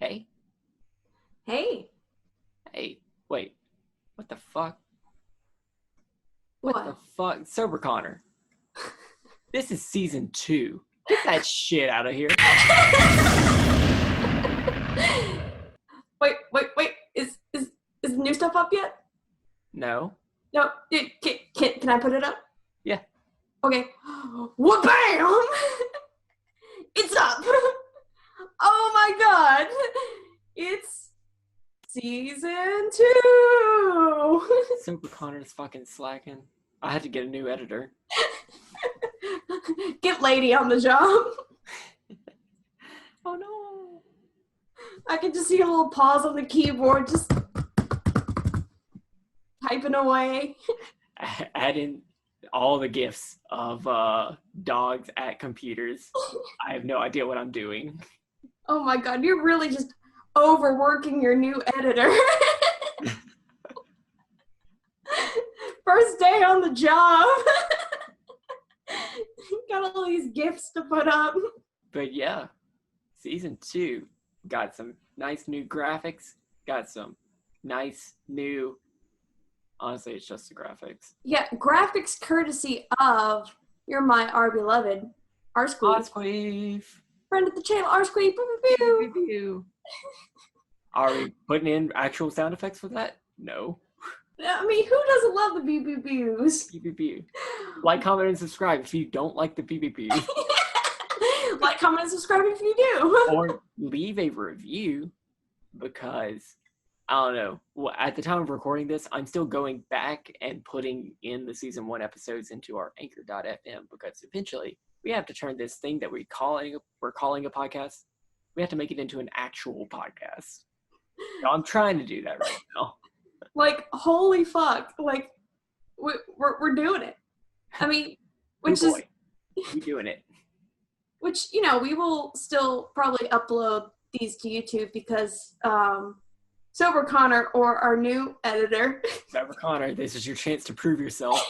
Hey, Hey, hey, wait, what the fuck? What the what? fuck? Sober Connor, this is season 2. Get that shit out of here. Wait. Is the new stuff up yet? No? No. Can I put it up? Yeah. Okay. What? Bam! It's up. Oh my god! It's season 2. Sober Connor's fucking slacking. I had to get a new editor. Get lady on the job. Oh no. I can just see a little pause on the keyboard, just typing away. Add in all the gifs of dogs at computers. I have no idea what I'm doing. Oh my god, you're really just overworking your new editor. First day on the job. Got all these gifts to put up. But yeah, season 2 got some nice new graphics, got some nice new, honestly, it's just the graphics. Yeah, graphics courtesy of You're My Our Beloved, R-Squeeze. Squeef. Friend of the channel, R-Squeeze. Are we putting in actual sound effects for that? No. I mean, who doesn't love the BBBs? PvP. Like, comment, and subscribe if you don't like the PvP. Like, comment, and subscribe if you do. Or leave a review, because, I don't know, well, at the time of recording this, I'm still going back and putting in the season 1 episodes into our anchor.fm, because eventually we have to turn this thing that we're calling a podcast, we have to make it into an actual podcast. So I'm trying to do that right now. Like, holy fuck. Like, we're doing it. I mean, which Oh is... boy. We're doing it. Which, we will still probably upload these to YouTube because Sober Connor, or our new editor. Sober Connor, this is your chance to prove yourself.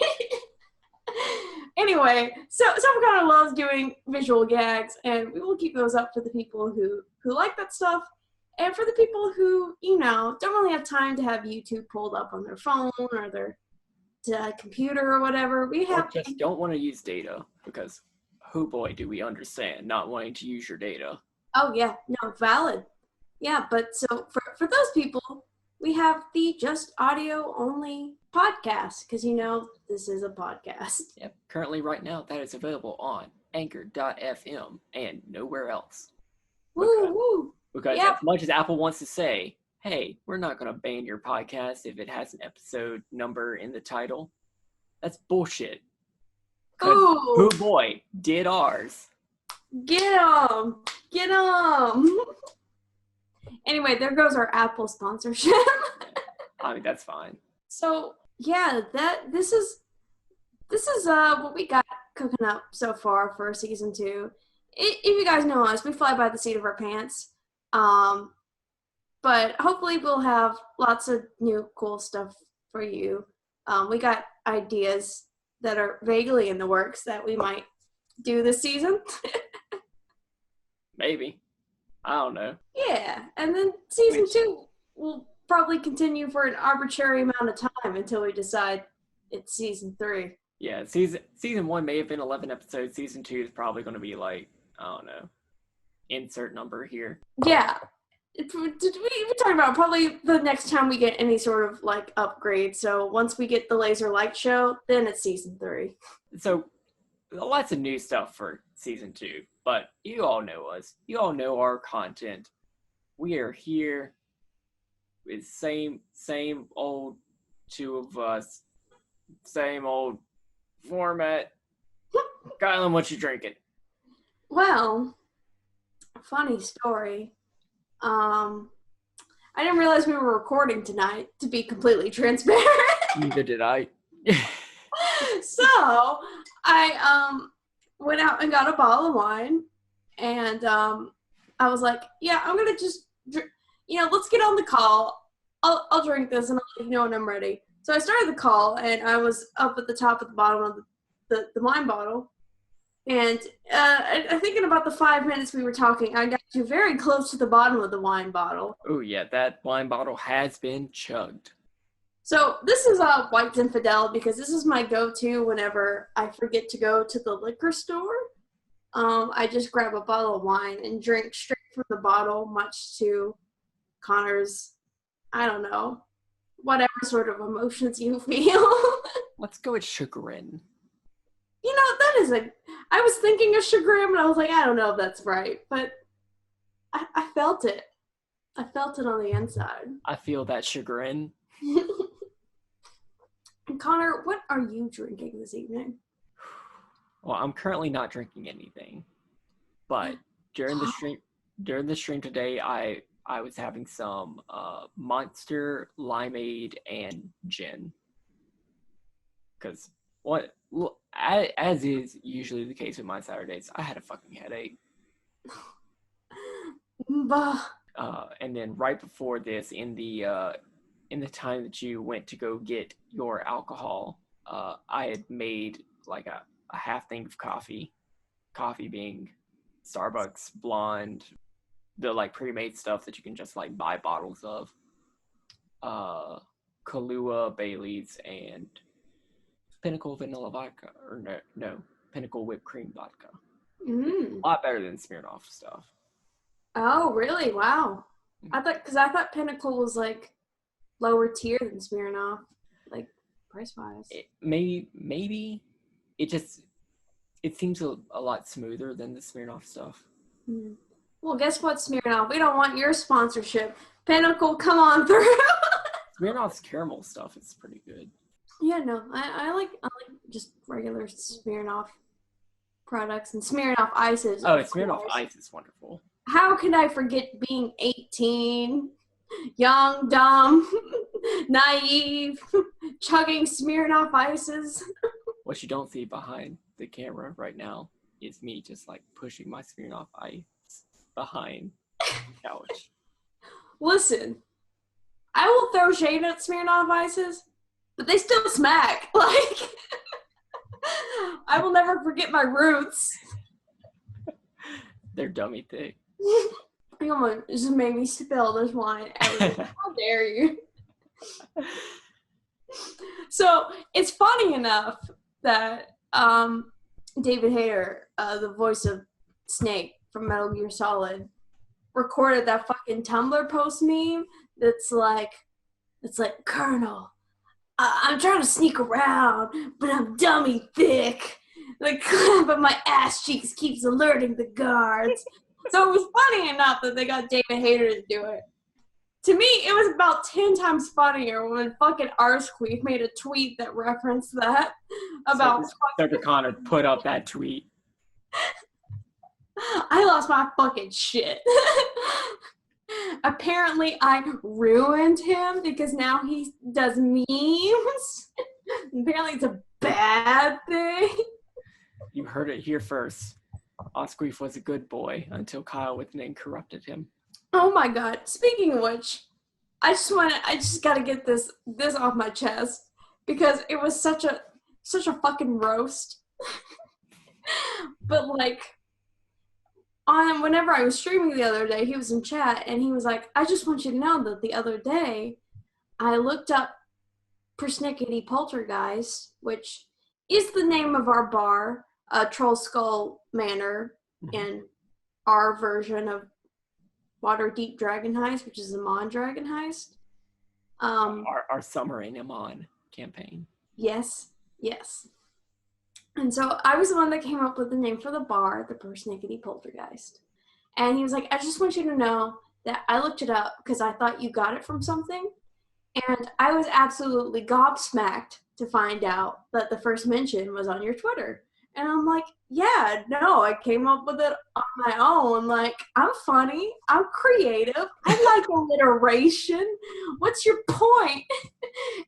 Anyway, Sober Connor loves doing visual gags, and we will keep those up for the people who like that stuff. And for the people who, don't really have time to have YouTube pulled up on their phone or their computer or whatever, we have... Or just don't want to use data, because, oh boy, do we understand not wanting to use your data. Oh, yeah. No, valid. Yeah, but so for those people, we have the just audio only podcast, because, this is a podcast. Yep. Currently, right now, that is available on anchor.fm and nowhere else. Woo! Because yep. As much as Apple wants to say, hey, we're not going to ban your podcast if it has an episode number in the title, that's bullshit. Oh boy, did ours. Get 'em! Anyway, there goes our Apple sponsorship. I mean, that's fine. So yeah, this is what we got cooking up so far for season 2. If you guys know us, we fly by the seat of our pants. But hopefully we'll have lots of new cool stuff for you. We got ideas that are vaguely in the works that we might do this season. Maybe. I don't know. Yeah, and then season 2 will probably continue for an arbitrary amount of time until we decide it's season 3. Yeah, season 1 may have been 11 episodes. Season 2 is probably going to be like, I don't know, insert number here. Yeah. We talked about probably the next time we get any sort of like upgrade. So once we get the laser light show, then it's season 3. So lots of new stuff for season 2, but you all know us. You all know our content. We are here with same old 2 of us, same old format. Kylen, what you drinking? Well, funny story. I didn't realize we were recording tonight, to be completely transparent. Neither did I. So I went out and got a bottle of wine, and I was like, yeah, I'm gonna just let's get on the call. I'll drink this and I'll let you know when I'm ready. So I started the call, and I was up at the top at the bottom of the wine bottle, and I think in about the 5 minutes we were talking, I got You're very close to the bottom of the wine bottle. Oh yeah, that wine bottle has been chugged. So this is White's Infidel because this is my go-to whenever I forget to go to the liquor store. I just grab a bottle of wine and drink straight from the bottle, much to Connor's, I don't know, whatever sort of emotions you feel. Let's go with chagrin. You know, I was thinking of chagrin, but I was like, I don't know if that's right. But I felt it. I felt it on the inside. I feel that chagrin. And Connor, what are you drinking this evening? Well, I'm currently not drinking anything, but during the stream today, I was having some Monster, limeade, and gin. Because as is usually the case with my Saturdays, I had a fucking headache. And then right before this, in the time that you went to go get your alcohol, I had made like a half thing of coffee being Starbucks blonde, the like pre-made stuff that you can just like buy bottles of, Kahlua, Bailey's, and Pinnacle vanilla vodka, or no Pinnacle whipped cream vodka. A lot better than Smirnoff stuff. Oh really? Wow. I thought Pinnacle was like lower tier than Smirnoff, like price wise. Maybe it seems a lot smoother than the Smirnoff stuff. Well, guess what, Smirnoff? We don't want your sponsorship. Pinnacle, come on through. Smirnoff's caramel stuff is pretty good. Yeah, no, I like just regular Smirnoff products and Smirnoff ices. Oh, Smirnoff Ice is wonderful. How can I forget being 18, young, dumb, naive, chugging Smirnoff ices? What you don't see behind the camera right now is me just like pushing my Smirnoff Ice behind the couch. Listen, I will throw shade at Smirnoff ices, but they still smack. Like, I will never forget my roots. They're dummy thick. Come on, just made me spill this wine. How dare you? So it's funny enough that David Hayter, the voice of Snake from Metal Gear Solid, recorded that fucking Tumblr post meme that's like, Colonel, I'm trying to sneak around, but I'm dummy thick. Like, but my ass cheeks keeps alerting the guards. So it was funny enough that they got David Hayter to do it. To me, it was about 10 times funnier when fucking Arsqueef made a tweet that referenced that about. Dr. Connor put up that tweet. I lost my fucking shit. Apparently, I ruined him because now he does memes. Apparently, it's a bad thing. You heard it here first. Arsqueef was a good boy until KyleWithAnN corrupted him. Oh my god. Speaking of which, I just gotta get this off my chest because it was such a fucking roast. But like, whenever I was streaming the other day, he was in chat and he was like, I just want you to know that the other day I looked up Persnickety Poltergeist, which is the name of our bar, Troll Skull Manor, in our version of Waterdeep Dragon Heist, which is Amon Dragon Heist. Our Summer in Amon campaign. Yes. And so I was the one that came up with the name for the bar, the Persnickety Poltergeist. And he was like, I just want you to know that I looked it up because I thought you got it from something. And I was absolutely gobsmacked to find out that the first mention was on your Twitter. And I'm like, yeah, no, I came up with it on my own. Like, I'm funny. I'm creative. I like alliteration. What's your point?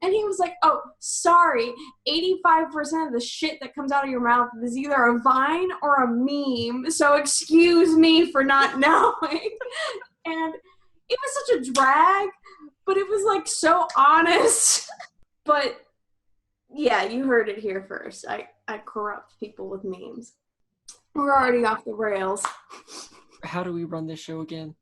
And he was like, oh, sorry. 85% of the shit that comes out of your mouth is either a vine or a meme. So excuse me for not knowing. And it was such a drag, but it was like so honest. But yeah, you heard it here first. I corrupt people with memes. We're already off the rails. How do we run this show again?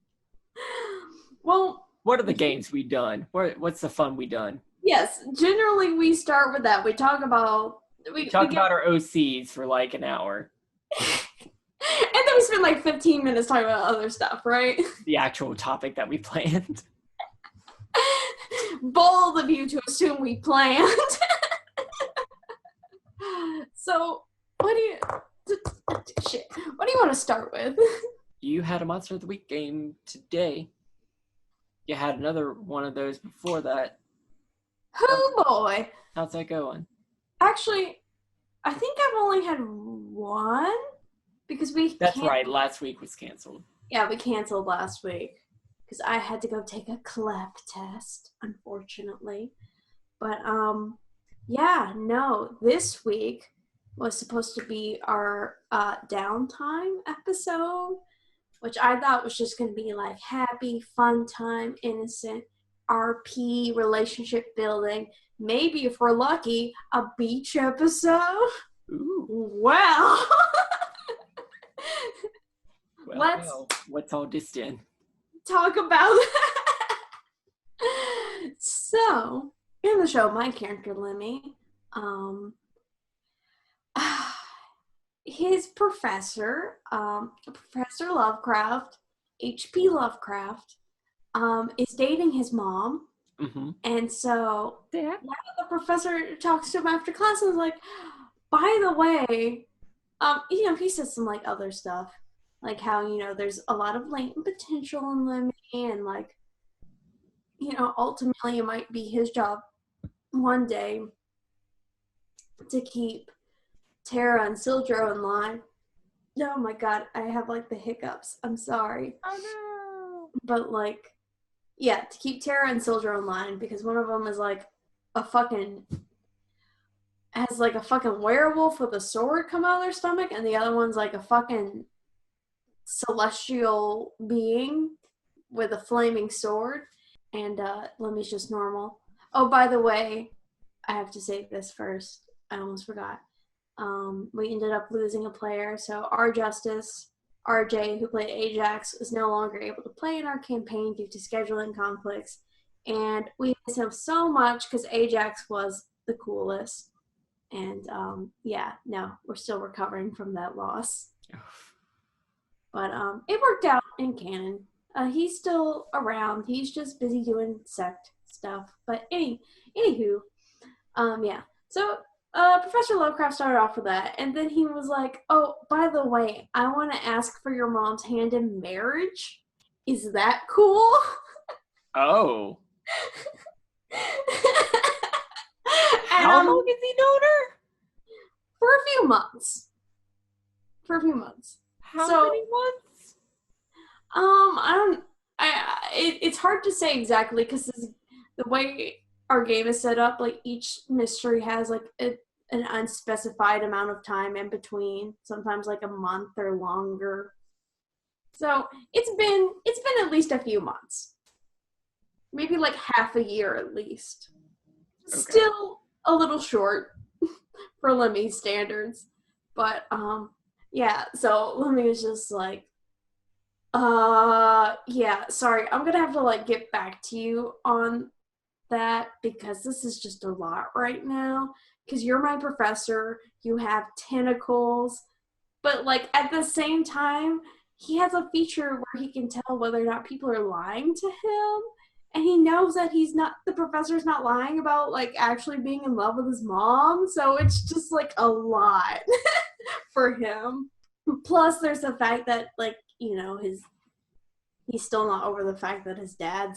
Well, what are the games we done? What's the fun we done? Yes, generally we start with that. We talk about we talk about our OCs for like an hour. And then we spend like 15 minutes talking about other stuff, right? The actual topic that we planned. Bold of you to assume we planned. So, what do you want to start with? You had a Monster of the Week game today. You had another one of those before that. Oh boy. How's that going? Actually, I think I've only had one because That's right. Last week was canceled. Yeah, we canceled last week because I had to go take a CLEP test, unfortunately. But yeah, no, this week was supposed to be our downtime episode, which I thought was just going to be like happy, fun time, innocent, RP, relationship building. Maybe if we're lucky, a beach episode. Ooh. Well, let's what's all this in? Talk about that. So, in the show, my character Lemmy, his professor, Professor Lovecraft, H.P. Lovecraft, is dating his mom. Mm-hmm. And so the professor talks to him after class and is like, by the way, he says some like other stuff, like how, there's a lot of latent potential in Lemmy, and like, ultimately it might be his job one day to keep Tara and Sildro in line. Oh my god, I have like the hiccups. I'm sorry. Oh no. But like, yeah, to keep Tara and Sildro in line, because one of them is like has like a fucking werewolf with a sword come out of their stomach, and the other one's like a fucking celestial being with a flaming sword, and Lemmy's just normal. Oh, by the way, I have to say this first. I almost forgot. We ended up losing a player, so our Justice, RJ, who played Ajax, is no longer able to play in our campaign due to scheduling conflicts, and we miss him so much because Ajax was the coolest. And we're still recovering from that loss. But it worked out in canon. He's still around. He's just busy doing sect stuff. But anywho, yeah. So Professor Lovecraft started off with that, and then he was like, "Oh, by the way, I want to ask for your mom's hand in marriage. Is that cool?" Oh. How long has he known her? For a few months. How many months? It's hard to say exactly because the way our game is set up, like each mystery has like an unspecified amount of time in between, sometimes like a month or longer. So it's been at least a few months. Maybe like half a year at least. Okay. Still a little short for Lemmy's standards. But yeah, so Lemmy was just like, yeah, sorry, I'm gonna have to like get back to you on that because this is just a lot right now. Because you're my professor, you have tentacles, but like at the same time, he has a feature where he can tell whether or not people are lying to him, and he knows that the professor's not lying about like actually being in love with his mom, so it's just like a lot for him. Plus there's the fact that like, he's still not over the fact that his dad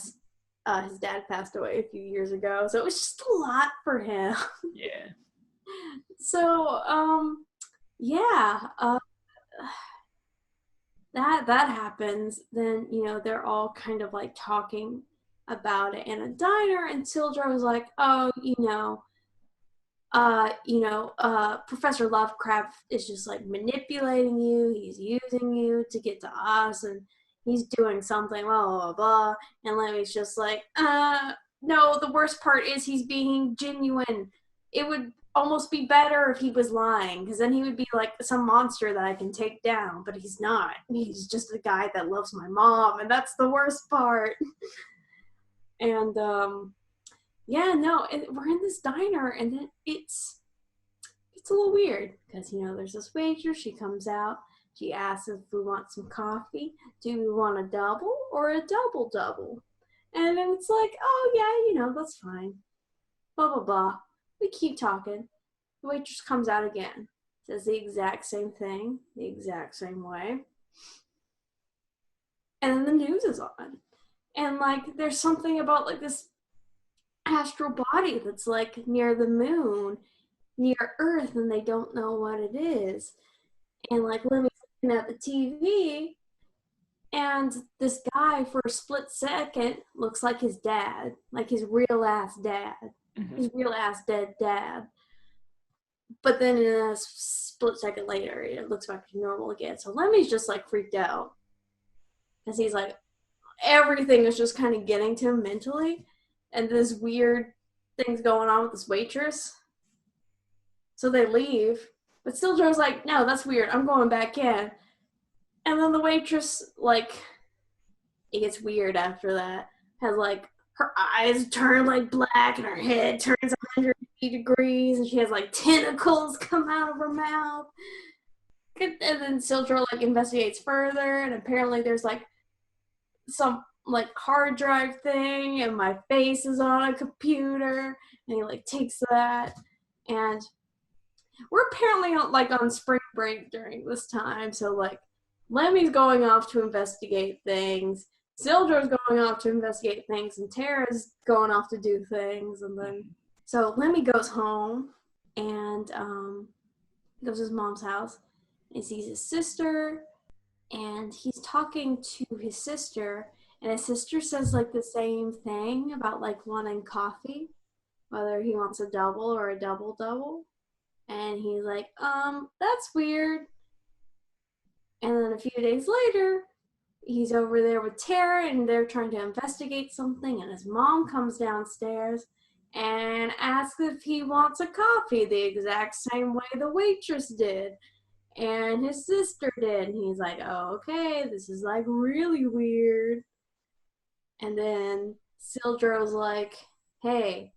passed away a few years ago, so it was just a lot for him. Yeah. So that happens. Then they're all kind of like talking about it in a diner, and Sildro was like, "Oh, Professor Lovecraft is just like manipulating you. He's using you to get to us, and he's doing something, blah, blah, blah." And Lemmy's just like, no, the worst part is he's being genuine. it would almost be better if he was lying, because then he would be like some monster that I can take down, but he's not. He's just a guy that loves my mom, and that's the worst part. And yeah, no, we're in this diner, and then it's a little weird because, you know, there's this waitress. She comes out. She asks if we want some coffee. Do we want a double or a double? And then it's like, oh yeah, you know, that's fine. Blah blah blah. We keep talking. The waitress comes out again. Says the exact same thing, the exact same way. And then the news is on. And like there's something about like this astral body that's like near the moon, near Earth, and they don't know what it is. And like Limmy's looking at the TV, and this guy for a split second looks like his dad, like his real ass dad, his real ass dead dad. But then in a split second later, it looks back to normal again. So Lemmy's just like freaked out because he's like, everything is just kind of getting to him mentally, and this weird thing's going on with this waitress. So they leave, but still Joe's like, no, that's weird. I'm going back in. And then the waitress, like, it gets weird after that. Has like her eyes turn like black and her head turns 180 degrees, and she has like tentacles come out of her mouth. And then Sildro like investigates further, and apparently there's like some like hard drive thing, and my face is on a computer, and he like takes that, and we're apparently on spring break during this time, so like Lemmy's going off to investigate things, Sildro's going off to investigate things, and Tara's going off to do things. And then so Lemmy goes home and goes to his mom's house and sees his sister, and he's talking to his sister, and his sister says like the same thing about like wanting coffee, whether he wants a double or a double. And he's like, that's weird. And then a few days later, he's over there with Tara, and they're trying to investigate something, and his mom comes downstairs and asks if he wants a coffee the exact same way the waitress did, and his sister did. And he's like, oh, okay, this is like really weird. And then Sildro's like, hey,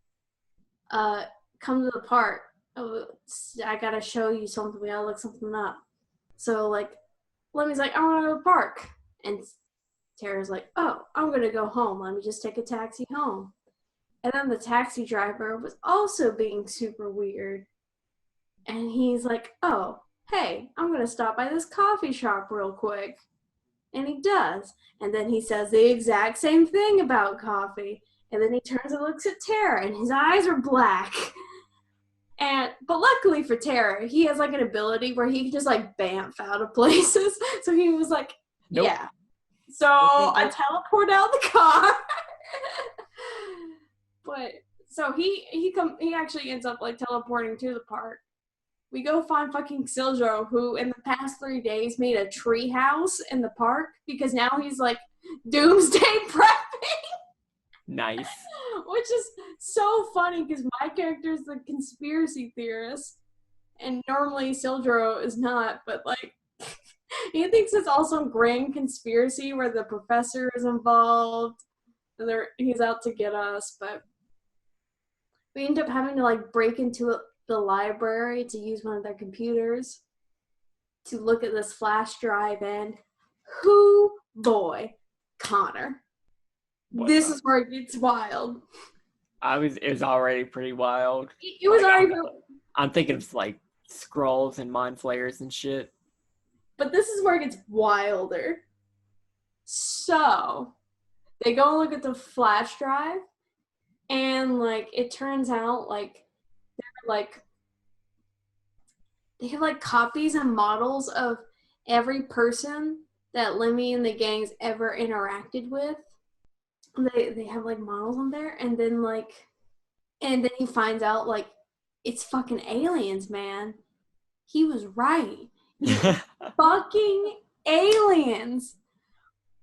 come to the park. I gotta show you something. We gotta look something up. So like Lemmy's like, I want to go to the park, and Tara's like, oh, I'm gonna go home. Let me just take a taxi home. And then the taxi driver was also being super weird, and he's like, oh, hey, I'm gonna stop by this coffee shop real quick. And he does, and then he says the exact same thing about coffee, and then he turns and looks at Tara, and his eyes are black. But luckily for Tara, he has like an ability where he can just like bamf out of places. So he was like, nope. Yeah. So I teleport out the car. But so he actually ends up like teleporting to the park. We go find fucking Sildro, who in the past 3 days made a tree house in the park because now he's like doomsday prepping. Nice. Which is so funny because my character is the conspiracy theorist, and normally Sildro is not, but like he thinks it's also a grand conspiracy where the professor is involved and he's out to get us. But we end up having to like break into the library to use one of their computers to look at this flash drive, and boy, Connor. This is where it gets wild. It was already pretty wild. It was already. I'm thinking of like scrolls and mind flayers and shit. But this is where it gets wilder. So they go and look at the flash drive, and like it turns out like they have like copies and models of every person that Lemmy and the gang's ever interacted with. They have like models on there, and then he finds out like it's fucking aliens, man. He was right. Fucking aliens.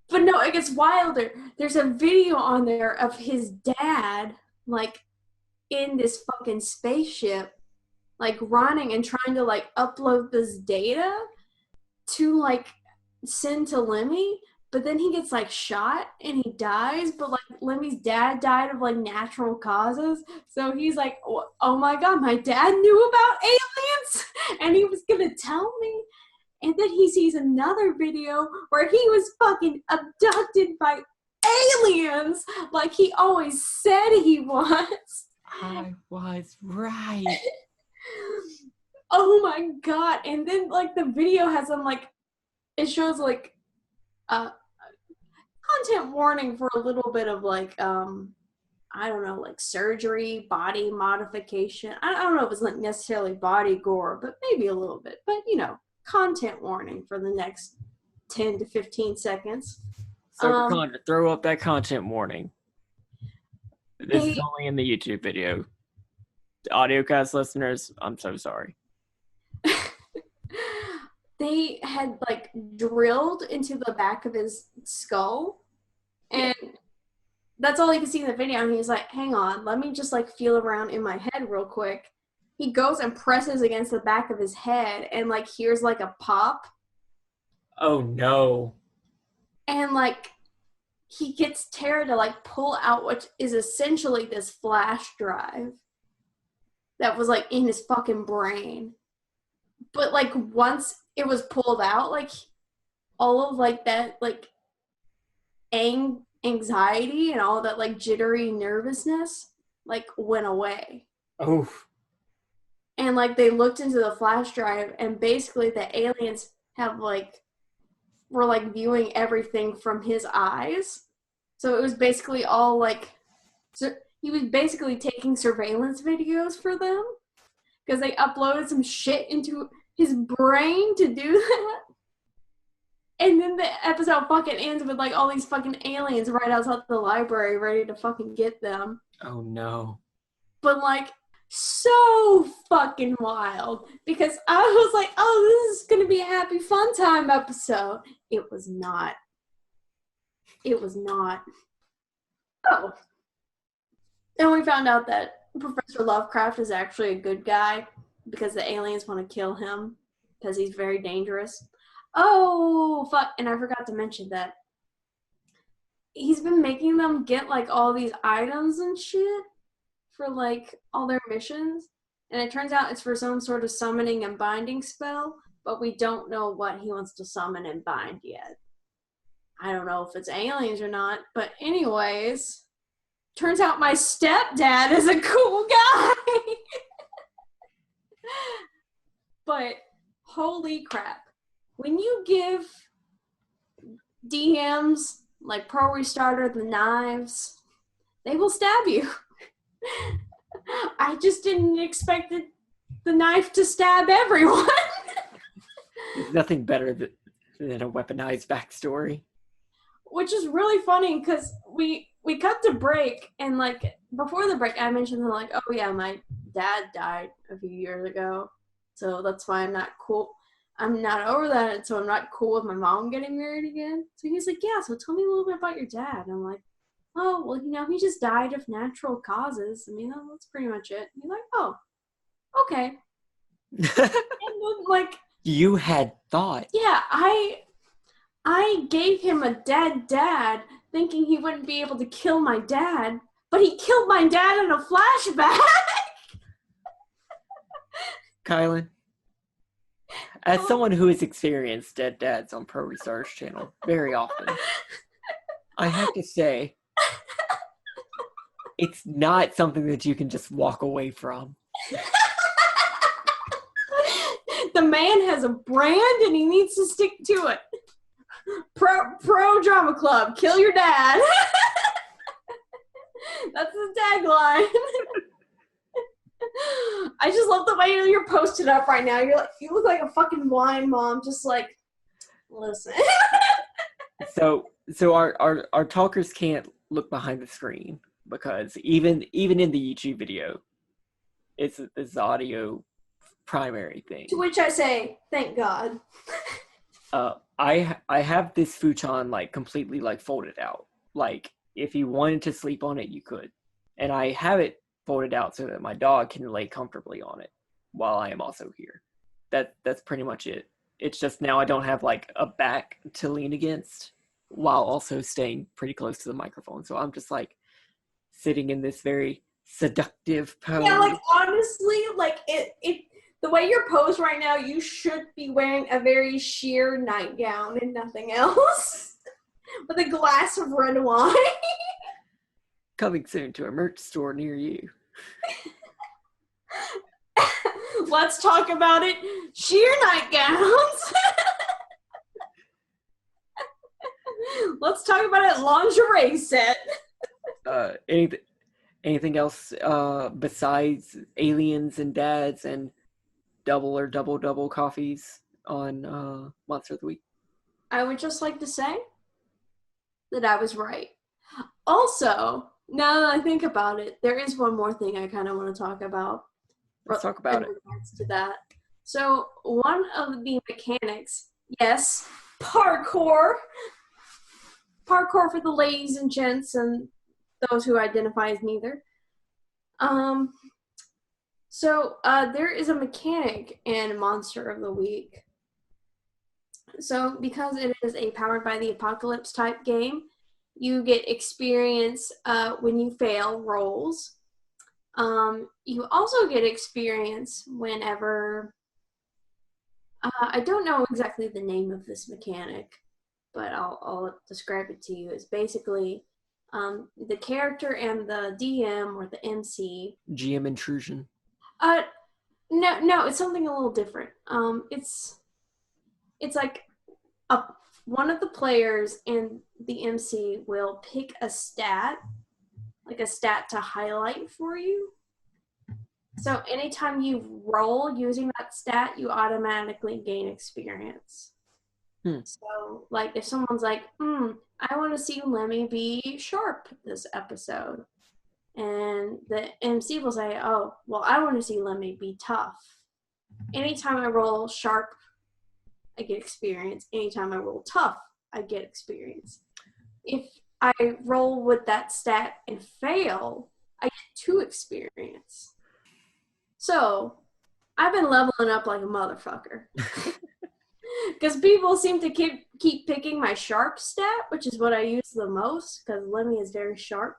But no, it gets wilder. There's a video on there of his dad like in this fucking spaceship, like running and trying to like upload this data to like send to Lemmy, but then he gets like shot and he dies, but like Lemmy's dad died of like natural causes, so he's like, oh my god, my dad knew about aliens and he was gonna tell me. And then he sees another video where he was fucking abducted by aliens like he always said he was. I was right. Oh my god. And then like the video has them like, it shows like content warning for a little bit of like I don't know, like surgery, body modification. I don't know if it's like necessarily body gore, but maybe a little bit. But you know, content warning for the next 10 to 15 seconds. So throw up that content warning. This is only in the YouTube video. Audiocast listeners, I'm so sorry. They had like drilled into the back of his skull, and that's all you can see in the video. And he's like, hang on, let me just like feel around in my head real quick. He goes and presses against the back of his head and like hears like a pop. Oh no. And like he gets Tara to like pull out what is essentially this flash drive that was like in his fucking brain. But like once it was pulled out, like all of like that like anxiety and all that like jittery nervousness like went away. Oh. And like they looked into the flash drive and basically the aliens have like were like viewing everything from his eyes. So it was basically all like, so he was basically taking surveillance videos for them because they uploaded some shit into his brain to do that. And then the episode fucking ends with like all these fucking aliens right outside the library ready to fucking get them. Oh no. But like so fucking wild because I was like, oh, this is gonna be a happy fun time episode. It was not. It was not. Oh. And we found out that Professor Lovecraft is actually a good guy because the aliens want to kill him because he's very dangerous. Oh, fuck. And I forgot to mention that he's been making them get like all these items and shit for like all their missions. And it turns out it's for some sort of summoning and binding spell, but we don't know what he wants to summon and bind yet. I don't know if it's aliens or not, but anyways, turns out my stepdad is a cool guy. But holy crap. When you give DMs like Pro Restarter the knives, they will stab you. I just didn't expect the knife to stab everyone. There's nothing better than a weaponized backstory. Which is really funny because we cut to break and like before the break I mentioned like, oh yeah, my dad died a few years ago, so that's why I'm not over that, and so I'm not cool with my mom getting married again. So he's like, yeah, so tell me a little bit about your dad. And I'm like, oh, well, you know, he just died of natural causes. I mean, that's pretty much it. And he's like, oh, okay. And then, like, you had thought. Yeah, I gave him a dead dad thinking he wouldn't be able to kill my dad, but he killed my dad in a flashback. Kylen, as someone who has experienced dead dads on Pro Research channel very often, I have to say, it's not something that you can just walk away from. The man has a brand and he needs to stick to it. Pro Drama Club, kill your dad. That's the tagline. I just love the way you're posted up right now. You look like a fucking wine mom, just like, listen. So our talkers can't look behind the screen because even in the YouTube video, it's the audio primary thing. To which I say, thank God. I have this futon like completely like folded out. Like if you wanted to sleep on it, you could, and I have it folded out so that my dog can lay comfortably on it while I am also here. That's pretty much it. It's just now I don't have like a back to lean against while also staying pretty close to the microphone. So I'm just like sitting in this very seductive pose. Yeah, like honestly, like it the way you're posed right now, you should be wearing a very sheer nightgown and nothing else. With a glass of red wine. Coming soon to a merch store near you. Let's talk about it. Sheer nightgowns. Let's talk about it. Lingerie set. Anything else besides aliens and dads and double or double coffees on Monster of the Week? I would just like to say that I was right. Also, now that I think about it, there is one more thing I kind of want to talk about. Let's talk about it. To that. So one of the mechanics, yes, parkour for the ladies and gents and those who identify as neither. So there is a mechanic in Monster of the Week. So because it is a Powered by the Apocalypse type game, you get experience when you fail rolls. You also get experience whenever, I don't know exactly the name of this mechanic, but I'll describe it to you. It's basically the character and the DM or the MC. GM intrusion. No, it's something a little different. It's like one of the players and the MC will pick a stat, like a stat to highlight for you. So anytime you roll using that stat, you automatically gain experience. So, like, if someone's like, I want to see Lemmy be sharp this episode. And the MC will say, oh, well, I want to see Lemmy be tough. Anytime I roll sharp, I get experience. Anytime I roll tough, I get experience. If I roll with that stat and fail, I get 2 experience. So, I've been leveling up like a motherfucker. Because people seem to keep picking my sharp stat, which is what I use the most, because Lemmy is very sharp.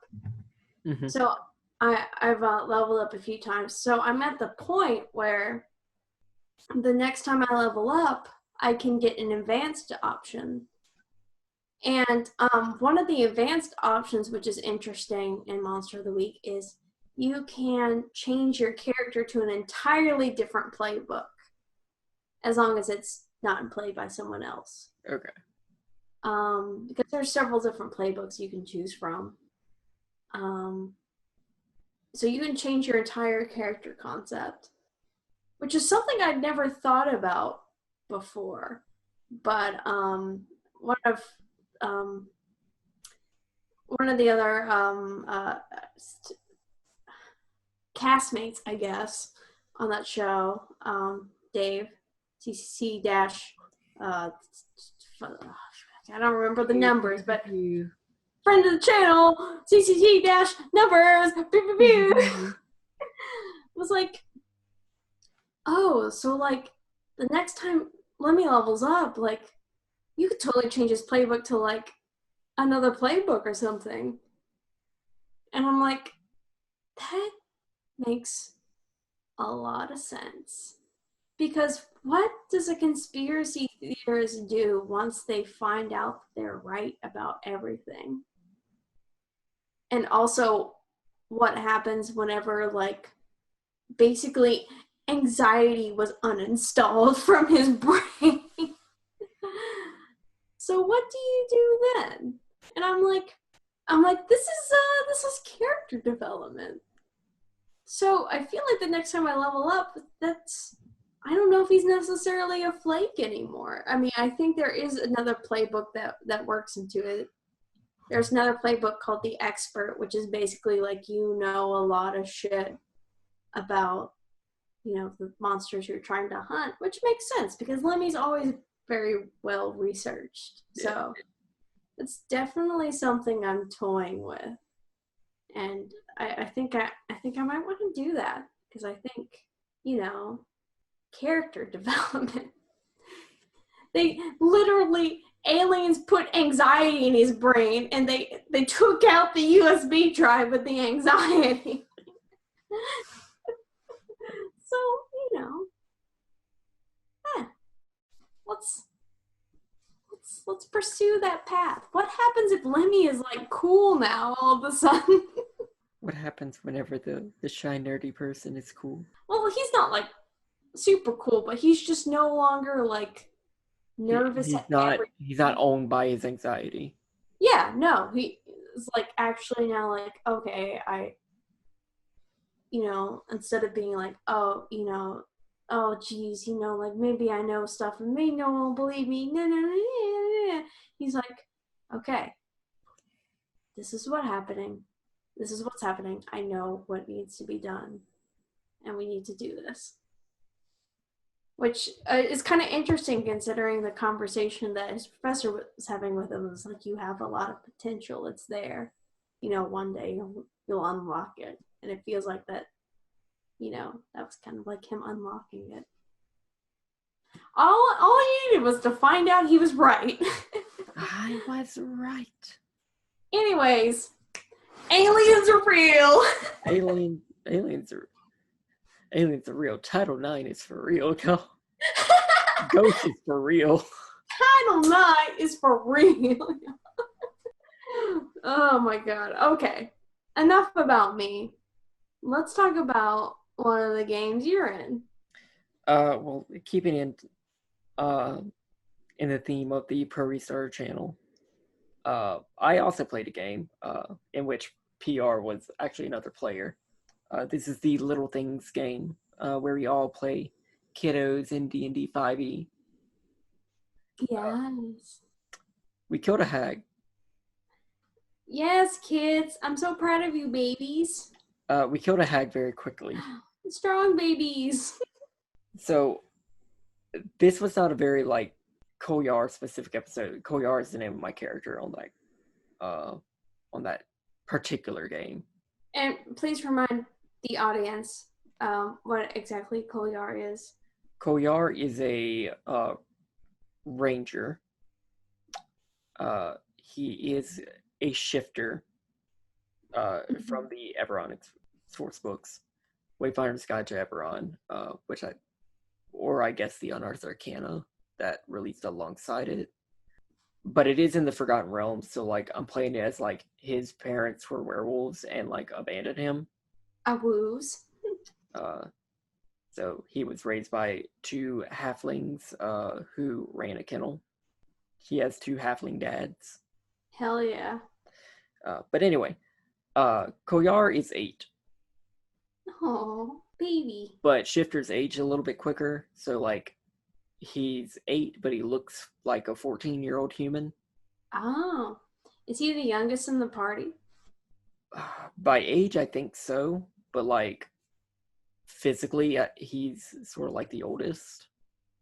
Mm-hmm. So, I've leveled up a few times. So, I'm at the point where the next time I level up, I can get an advanced option. And one of the advanced options, which is interesting in Monster of the Week, is you can change your character to an entirely different playbook, as long as it's not played by someone else. Okay. Because there's several different playbooks you can choose from. So you can change your entire character concept, which is something I'd never thought about before. But one of the other castmates, I guess, on that show, Dave, CCC dash, I don't remember the numbers, but friend of the channel, CCC dash numbers, was like, oh, so like the next time Lemmy levels up, like you could totally change his playbook to like another playbook or something. And I'm like, that makes a lot of sense. Because what does a conspiracy theorist do once they find out they're right about everything? And also, what happens whenever, like, basically anxiety was uninstalled from his brain? So what do you do then? And I'm like, this is character development. So I feel like the next time I level up, I don't know if he's necessarily a flake anymore. I mean, I think there is another playbook that works into it. There's another playbook called The Expert, which is basically like you know a lot of shit about, you know, the monsters you're trying to hunt, which makes sense because Lemmy's always very well researched. So it's definitely something I'm toying with. And I think I might want to do that because I think, character development. They literally aliens put anxiety in his brain and they took out the USB drive with the anxiety. So, let's pursue that path. What happens if Lemmy is like cool now all of a sudden? What happens whenever the shy nerdy person is cool? Well, he's not like super cool, but he's just no longer like nervous He's not owned by his anxiety. Yeah, no, he is like actually now like, okay, instead of being like, oh, oh geez, like maybe I know stuff and maybe no one will believe me. No. He's like, okay, this is what's happening. This is what's happening. I know what needs to be done. And we need to do this. Which is kind of interesting considering the conversation that his professor was having with him. It's like, you have a lot of potential. It's there. One day you'll unlock it. And it feels like that, that was kind of like him unlocking it. All he needed was to find out he was right. I was right. Anyways, aliens are real. Aliens are real. Title IX is for real. Ghost is for real. Title IX is for real. Oh my god. Okay. Enough about me. Let's talk about one of the games you're in. Well, keeping in the theme of the Pro Restarter channel, I also played a game in which PR was actually another player. This is the Little Things game, where we all play kiddos in D&D 5e. Yes. We killed a hag. Yes, kids. I'm so proud of you, babies. We killed a hag very quickly. Strong babies. So, this was not a very, Koyar specific episode. Koyar is the name of my character on that particular game. And please remind the audience what exactly Koyar is. Koyar is a ranger. He is a shifter from the Eberron source books, Wayfinder's Guide to Eberron, I guess the Unearthed Arcana that released alongside it. But it is in the Forgotten Realms, so I'm playing it as his parents were werewolves and abandoned him. Woos. So he was raised by two halflings who ran a kennel. He has two halfling dads. Hell yeah. But anyway, Koyar is 8. Oh, baby. But shifters age a little bit quicker, so he's 8, but he looks like a 14-year-old human. Oh. Is he the youngest in the party? By age, I think so, but physically, he's sort of like the oldest.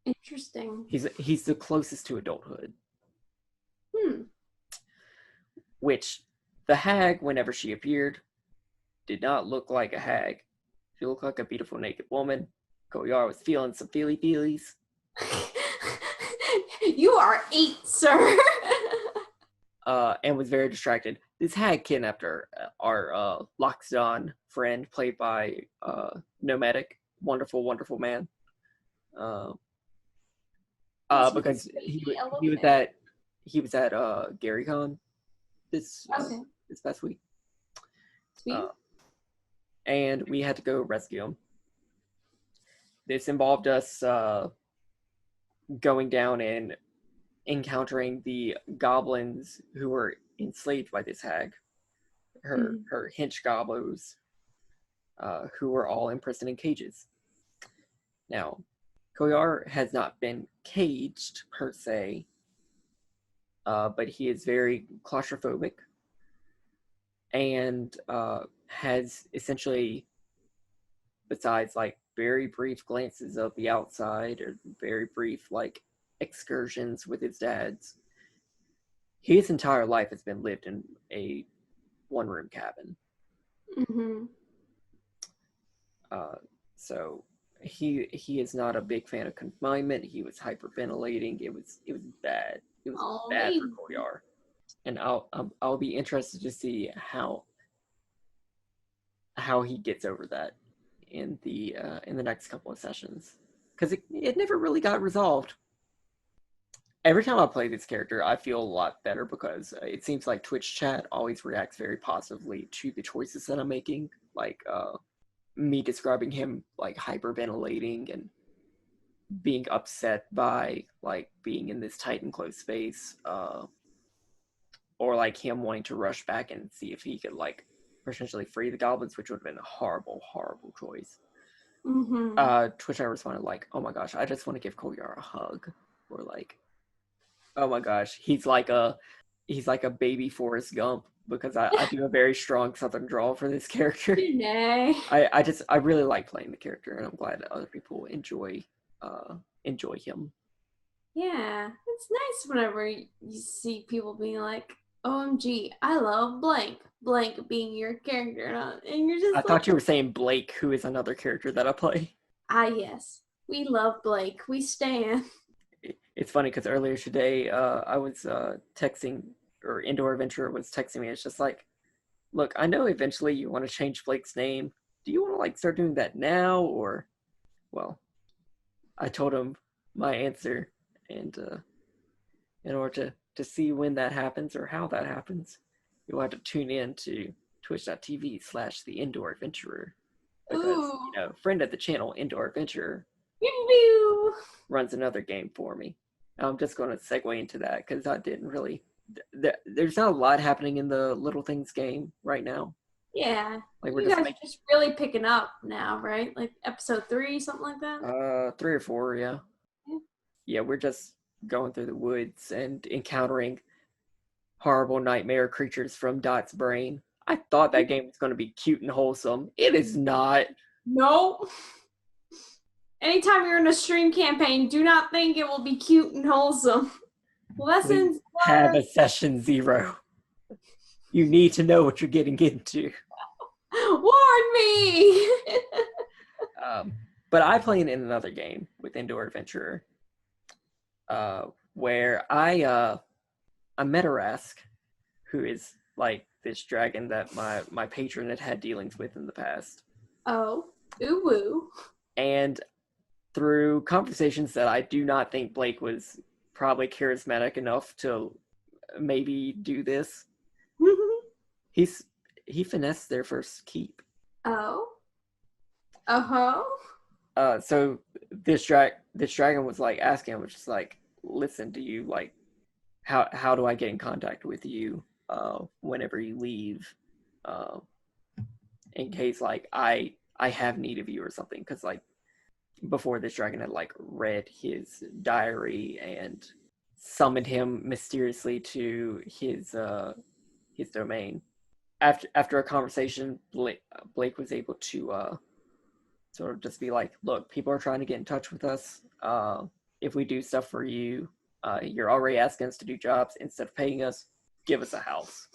Interesting. He's the closest to adulthood. Which, the hag, whenever she appeared, did not look like a hag. She looked like a beautiful naked woman. Koyar was feeling some feelies. You are 8, sir. And was very distracted. This hag kidnapped our Loxodon friend, played by Nomadic. Wonderful, wonderful man. Because he was at GaryCon this past week. Sweet. And we had to go rescue him. This involved us going down and encountering the goblins who were enslaved by this hag. Her hench goblos, who were all imprisoned in cages. Now, Koyar has not been caged per se, but he is very claustrophobic and has essentially, besides very brief glances of the outside or very brief excursions with his dads, his entire life has been lived in a one-room cabin. Mm-hmm. So he is not a big fan of confinement. He was hyperventilating. It was bad. It was Oh, bad for baby. Koyar, and I'll be interested to see how he gets over that in the next couple of sessions, because it never really got resolved. Every time I play this character, I feel a lot better because it seems like Twitch chat always reacts very positively to the choices that I'm making, like me describing him like hyperventilating and being upset by like being in this tight enclosed space, or like him wanting to rush back and see if he could like potentially free the goblins, which would have been a horrible, horrible choice. Mm-hmm. Twitch, I responded like, "Oh my gosh, I just want to give Koyar a hug," or like, "Oh my gosh, he's like a baby Forrest Gump," because I do a very strong Southern drawl for this character. Nay. I really like playing the character, and I'm glad that other people enjoy him. Yeah, it's nice whenever you see people being like, "OMG, I love blank, blank being your character," and you're I just like, thought you were saying Blake, who is another character that I play. "Ah, yes, we love Blake. We stand." It's funny because earlier today, I was texting, or Indoor Adventure was texting me. It's just like, look, I know eventually you want to change Blake's name. Do you want to like start doing that now, or, well, I told him my answer, and in order to see when that happens or how that happens, you'll have to tune in to twitch.tv/the Indoor Adventurer, because Ooh, friend of the channel, Indoor Adventurer, you runs another game for me. I'm just going to segue into that because I didn't really. There's not a lot happening in the Little Things game right now. yeah. Like we're You just guys are making just really picking up now, right? Like episode 3, something like that. 3 or 4, yeah. Yeah. Yeah, we're just going through the woods and encountering horrible nightmare creatures from Dot's brain. I thought that game was going to be cute and wholesome. It is not. Nope. Anytime you're in a stream campaign, do not think it will be cute and wholesome. Please Lessons have a learned. session 0. You need to know what you're getting into. Warn me. But I play in another game with Indoor Adventurer, where I met Arask, who is like this dragon that my patron had dealings with in the past. Oh, ooh woo. And through conversations that I do not think Blake was probably charismatic enough to maybe do this, he finessed their first keep. Oh. Uh-huh. So this dragon was like asking him, was just like, listen, do you like how do I get in contact with you whenever you leave, uh, in case like I have need of you or something? Because like before, this dragon had like read his diary and summoned him mysteriously to his domain. After a conversation, Blake was able to sort of just be like, look, people are trying to get in touch with us. If we do stuff for you, you're already asking us to do jobs. Instead of paying us, give us a house.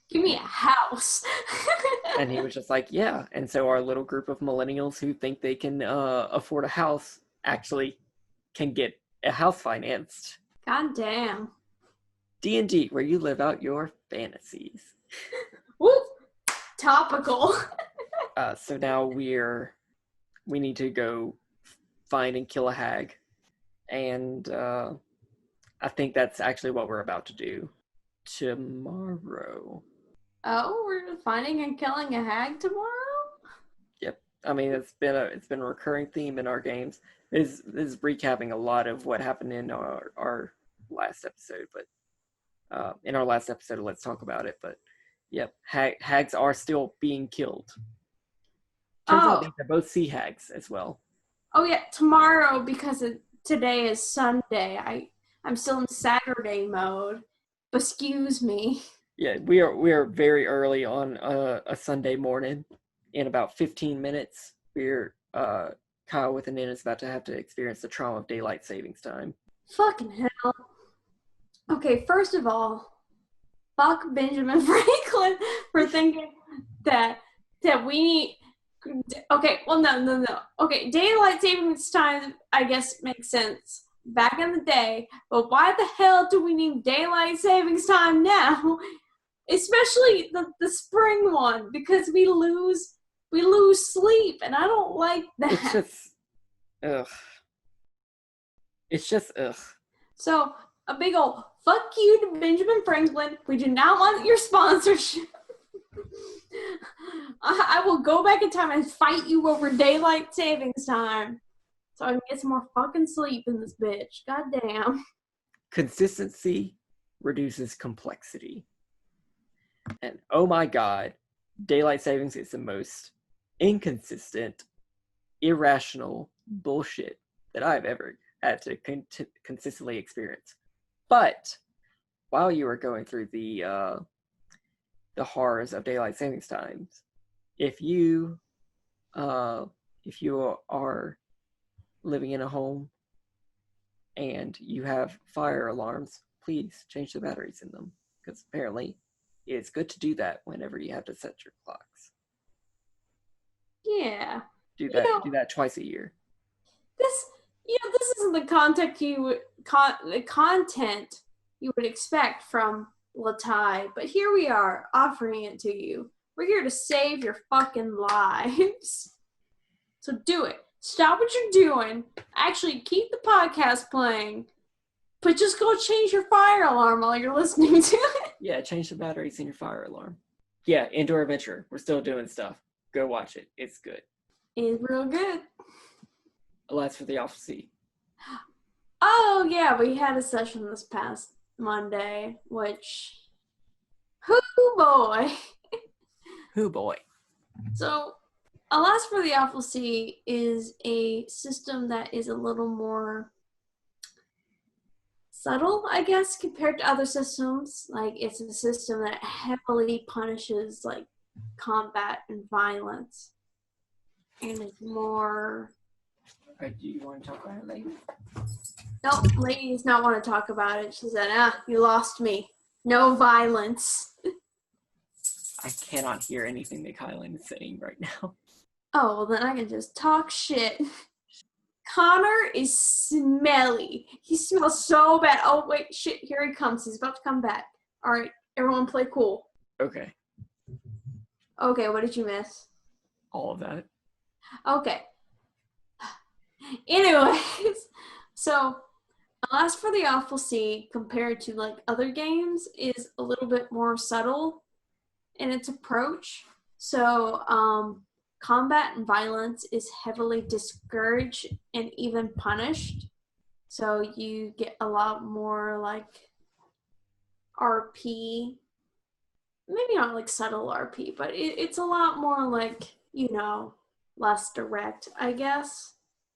Give me a house. And he was just like, yeah. And so our little group of millennials who think they can afford a house actually can get a house financed. God damn. D&D, where you live out your fantasies. Woo! Topical. So now we need to go find and kill a hag. And I think that's actually what we're about to do tomorrow. Oh, we're finding and killing a hag tomorrow? Yep. I mean, it's been a recurring theme in our games. This is recapping a lot of what happened in our last episode, but in our last episode, let's talk about it. But yep, hags are still being killed. Turns out these are both sea hags as well. Oh yeah, tomorrow because today is Sunday. I'm still in Saturday mode. Excuse me. Yeah, we are very early on a Sunday morning. In about 15 minutes, we're KyleWithAnN is about to have to experience the trauma of daylight savings time. Fucking hell. Okay, first of all, fuck Benjamin Franklin for thinking that we need. Okay, well, no. Okay, daylight savings time, I guess, makes sense back in the day, but why the hell do we need daylight savings time now? Especially the spring one, because we lose sleep, and I don't like that. It's just, ugh. It's just, ugh. So, a big old fuck you to Benjamin Franklin. We do not want your sponsorship. I will go back in time and fight you over daylight savings time so I can get some more fucking sleep in this bitch. God damn. Consistency reduces complexity. And oh my god, daylight savings is the most inconsistent, irrational bullshit that I've ever had to consistently experience. But while you were going through the horrors of daylight savings times, if you are living in a home and you have fire alarms, please change the batteries in them, because apparently it's good to do that whenever you have to set your clocks. Yeah. Do that twice a year. This isn't the content you would expect from Latai, but here we are offering it to you. We're here to save your fucking lives. So do it. Stop what you're doing. Actually, keep the podcast playing, but just go change your fire alarm while you're listening to it. Yeah, change the batteries in your fire alarm. Yeah, Indoor Adventure. We're still doing stuff. Go watch it. It's good. It's real good. Alas for the Awful Sea. Oh, yeah, we had a session this past Monday, which... Hoo boy! Hoo boy. So, Alas for the Awful Sea is a system that is a little more subtle, I guess, compared to other systems. Like, it's a system that heavily punishes, like, combat and violence. And it's more... Do you want to talk about it later? Nope, lady does not want to talk about it. She said, you lost me. No violence. I cannot hear anything that Kylen is saying right now. Oh, well then I can just talk shit. Connor is smelly. He smells so bad. Oh, wait, shit, here he comes. He's about to come back. All right, everyone play cool. Okay. Okay, what did you miss? All of that. Okay. Anyways, so Alas for the Awful Sea, compared to like other games, is a little bit more subtle in its approach. So combat and violence is heavily discouraged and even punished. So you get a lot more like RP, maybe not like subtle RP, but it's a lot more like, less direct, I guess.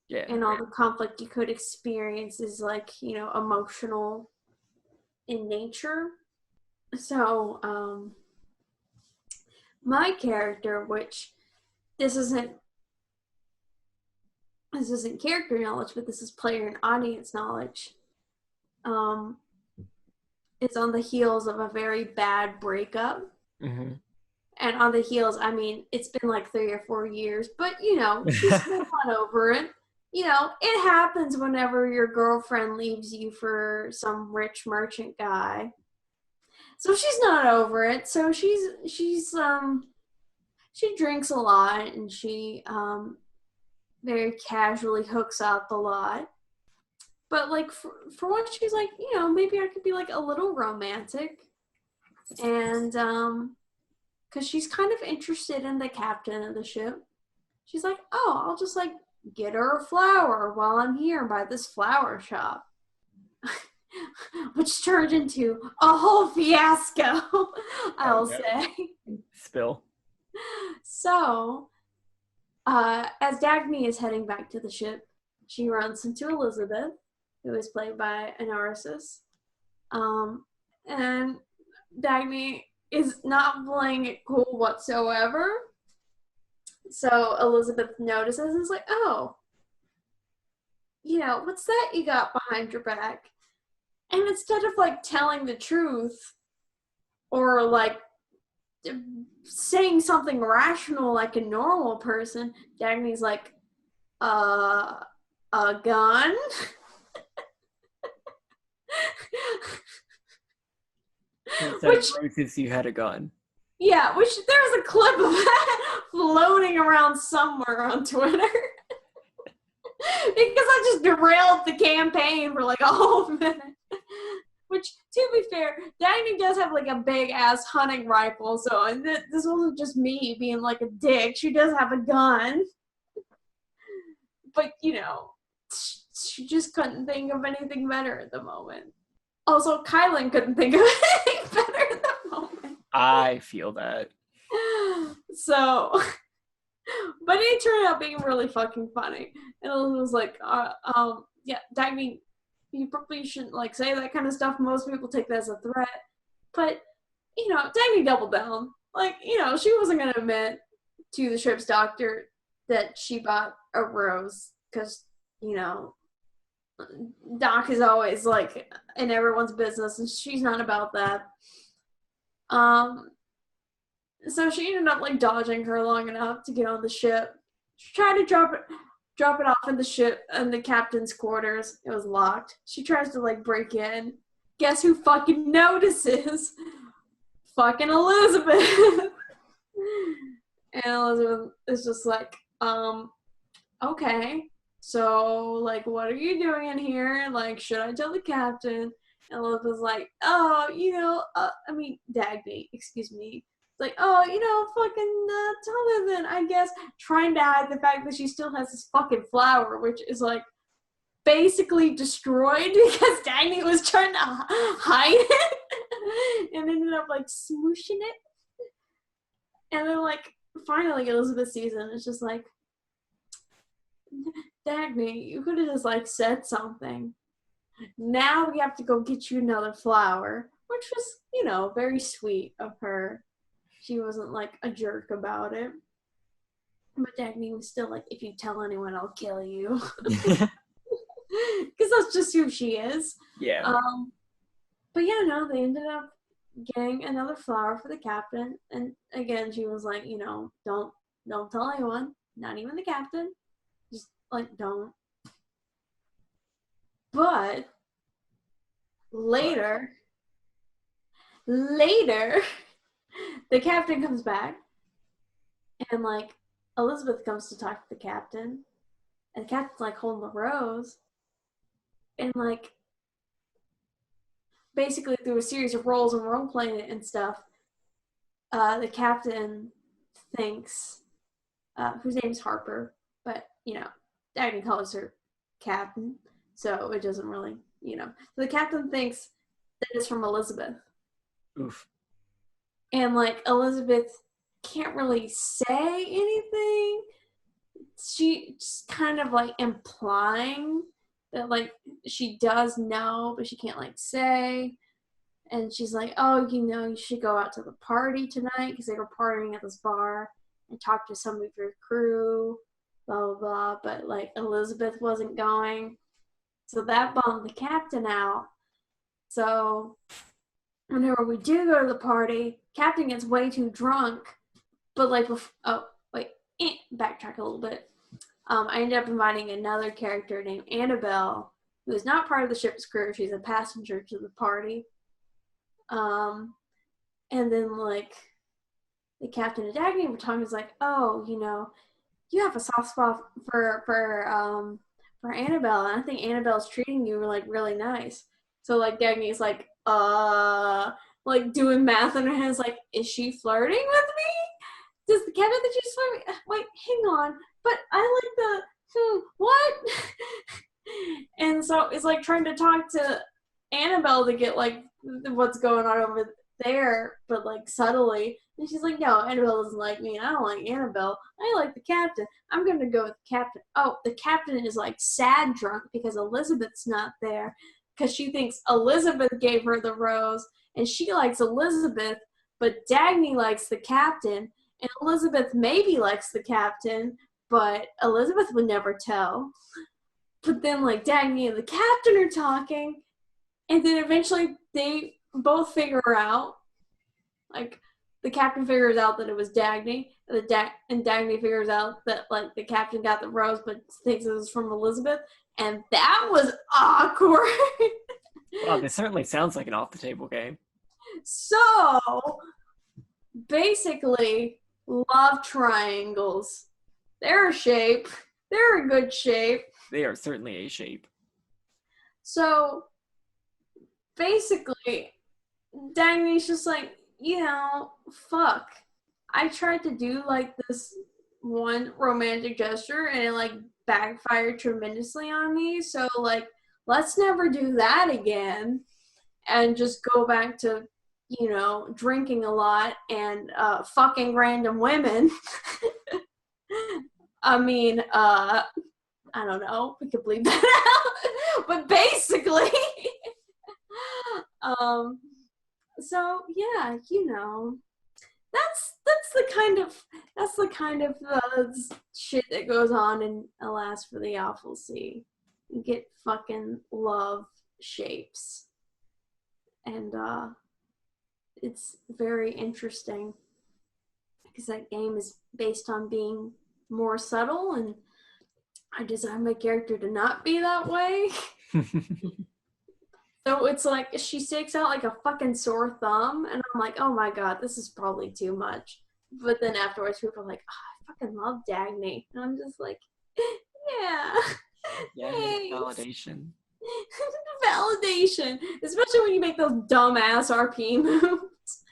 Yeah. And all the conflict you could experience is like, emotional in nature. So, my character, which this isn't character knowledge, but this is player and audience knowledge, is on the heels of a very bad breakup. Mm-hmm. And on the heels, I mean, it's been like 3 or 4 years, but, she's still not over it. It happens whenever your girlfriend leaves you for some rich merchant guy. So she's not over it. So she drinks a lot, and she very casually hooks up a lot. But like for once, she's like, maybe I could be like a little romantic, and because she's kind of interested in the captain of the ship. She's like, oh, I'll just like get her a flower while I'm here by this flower shop. Which turned into a whole fiasco, I'll say. Spill. So, as Dagny is heading back to the ship, she runs into Elizabeth, who is played by Anarsis. And Dagny is not playing it cool whatsoever. So Elizabeth notices and is like, oh, what's that you got behind your back? And instead of like telling the truth or like saying something rational like a normal person, Dagny's like, a gun? Which if you had a gun. Yeah, which there's a clip of that floating around somewhere on Twitter. Because I just derailed the campaign for like a whole minute. Which, to be fair, Dagny does have like a big ass hunting rifle, so this wasn't just me being like a dick. She does have a gun. But, you know, she just couldn't think of anything better at the moment. Also, Kylen couldn't think of anything better at the moment. I feel that. So, but it turned out being really fucking funny. And it was like, yeah, Dagny, you probably shouldn't like say that kind of stuff. Most people take that as a threat. But, you know, Dagny doubled down. Like, you know, she wasn't going to admit to the ship's doctor that she bought a rose. Because, you know, Doc is always like in everyone's business and she's not about that. So she ended up like dodging her long enough to get on the ship. She tried to drop it off in the ship in the captain's quarters. It was locked. She tries to like break in. Guess who fucking notices? Fucking Elizabeth. And Elizabeth is just like, okay. So, like, what are you doing in here? Like, should I tell the captain? And Elizabeth's like, oh, you know, Dagny, excuse me. It's like, oh, you know, fucking tell her then, I guess. Trying to hide the fact that she still has this fucking flower, which is, like, basically destroyed because Dagny was trying to hide it and ended up, like, smooshing it. And then, like, finally Elizabeth sees it and it's just like, Dagny, you could have just like said something. Now we have to go get you another flower, which was, you know, very sweet of her. She wasn't like a jerk about it. But Dagny was still like, if you tell anyone, I'll kill you. Because that's just who she is. Yeah. But yeah, no, they ended up getting another flower for the captain. And again, she was like, you know, don't tell anyone, not even the captain. Just like don't. But later, the captain comes back and like Elizabeth comes to talk to the captain and the captain's like holding the rose and like basically through a series of roles and role playing it and stuff, the captain thinks, whose name's Harper, but you know, Dagny calls her Captain, so it doesn't really, you know. So the captain thinks that it's from Elizabeth. Oof. And like Elizabeth can't really say anything. She's kind of like implying that like she does know, but she can't like say. And she's like, oh, you know, you should go out to the party tonight because they were partying at this bar and talk to some of your crew. Blah, blah, blah, but like Elizabeth wasn't going. So that bummed the captain out. So whenever we do go to the party, captain gets way too drunk. But like, backtrack a little bit. I ended up inviting another character named Annabelle, who is not part of the ship's crew. She's a passenger to the party. And then like the captain and Dagny were talking, was like, oh, you know, you have a soft spot for Annabelle, and I think Annabelle's treating you like really nice. So like Dagny's like like doing math in her head, like, is she flirting with me? Does the captain think she's flirting? Wait, hang on. But I like the what? And so it's like trying to talk to Annabelle to get like what's going on over there, but like subtly. And she's like, no, Annabelle doesn't like me. I don't like Annabelle. I like the captain. I'm going to go with the captain. Oh, the captain is like sad drunk because Elizabeth's not there because she thinks Elizabeth gave her the rose and she likes Elizabeth, but Dagny likes the captain and Elizabeth maybe likes the captain, but Elizabeth would never tell. But then like Dagny and the captain are talking and then eventually they both figure out like the captain figures out that it was Dagny, and Dagny figures out that like the captain got the rose but thinks it was from Elizabeth, and that was awkward. Well, this certainly sounds like an off-the-table game. So, basically, love triangles. They're a shape. They're a good shape. They are certainly a shape. So, basically, Dagny's just like, fuck. I tried to do like this one romantic gesture and it like backfired tremendously on me. So like, let's never do that again and just go back to, drinking a lot and fucking random women. I mean, I don't know. We could bleep that out. But basically, so yeah, that's the kind of shit that goes on in Alas for the Awful Sea. You get fucking love shapes, and it's very interesting because that game is based on being more subtle, and I designed my character to not be that way. So it's like she sticks out like a fucking sore thumb, and I'm like, oh my god, this is probably too much. But then afterwards, people are like, oh, I fucking love Dagny, and I'm just like, yeah, validation. Validation, especially when you make those dumbass RP moves.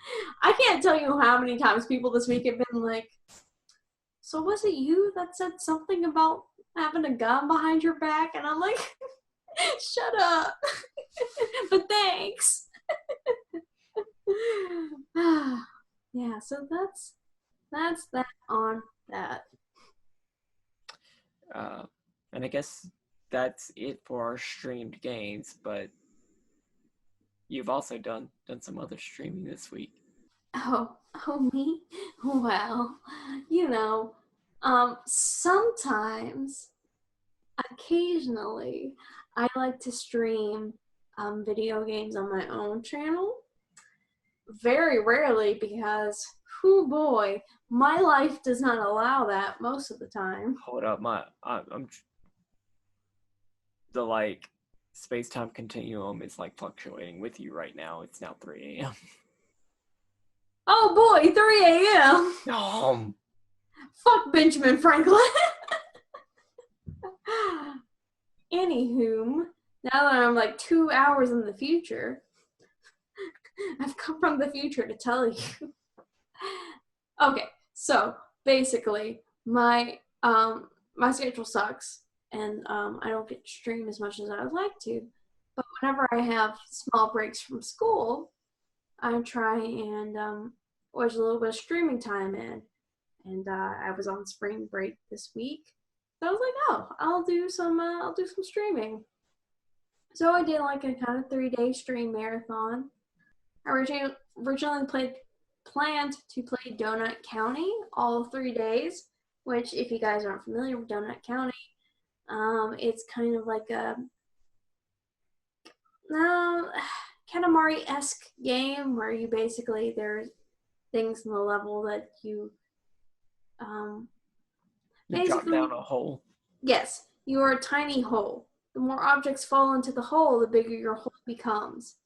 I can't tell you how many times people this week have been like, so was it you that said something about having a gun behind your back? And I'm like, shut up. But thanks. Yeah, so that's that on that. And I guess that's it for our streamed games, but you've also done some other streaming this week. Oh, me? Well, sometimes, occasionally, I like to stream video games on my own channel. Very rarely because, oh boy, my life does not allow that most of the time. Hold up, I'm the like space-time continuum is like fluctuating with you right now. It's now 3 a.m. Oh boy, 3 a.m. No. Fuck Benjamin Franklin. Anywho, now that I'm like 2 hours in the future, I've come from the future to tell you. Okay, so basically, my schedule sucks, and I don't get to stream as much as I would like to. But whenever I have small breaks from school, I try and wedge a little bit of streaming time in. And I was on spring break this week, so I was like, oh, I'll do some streaming. So I did like a kind of 3-day stream marathon. I originally planned to play Donut County all 3 days, which, if you guys aren't familiar with Donut County, it's kind of like a Katamari-esque game where you basically, there's things in the level that you drop down a hole. Yes, you are a tiny hole. The more objects fall into the hole, the bigger your hole becomes.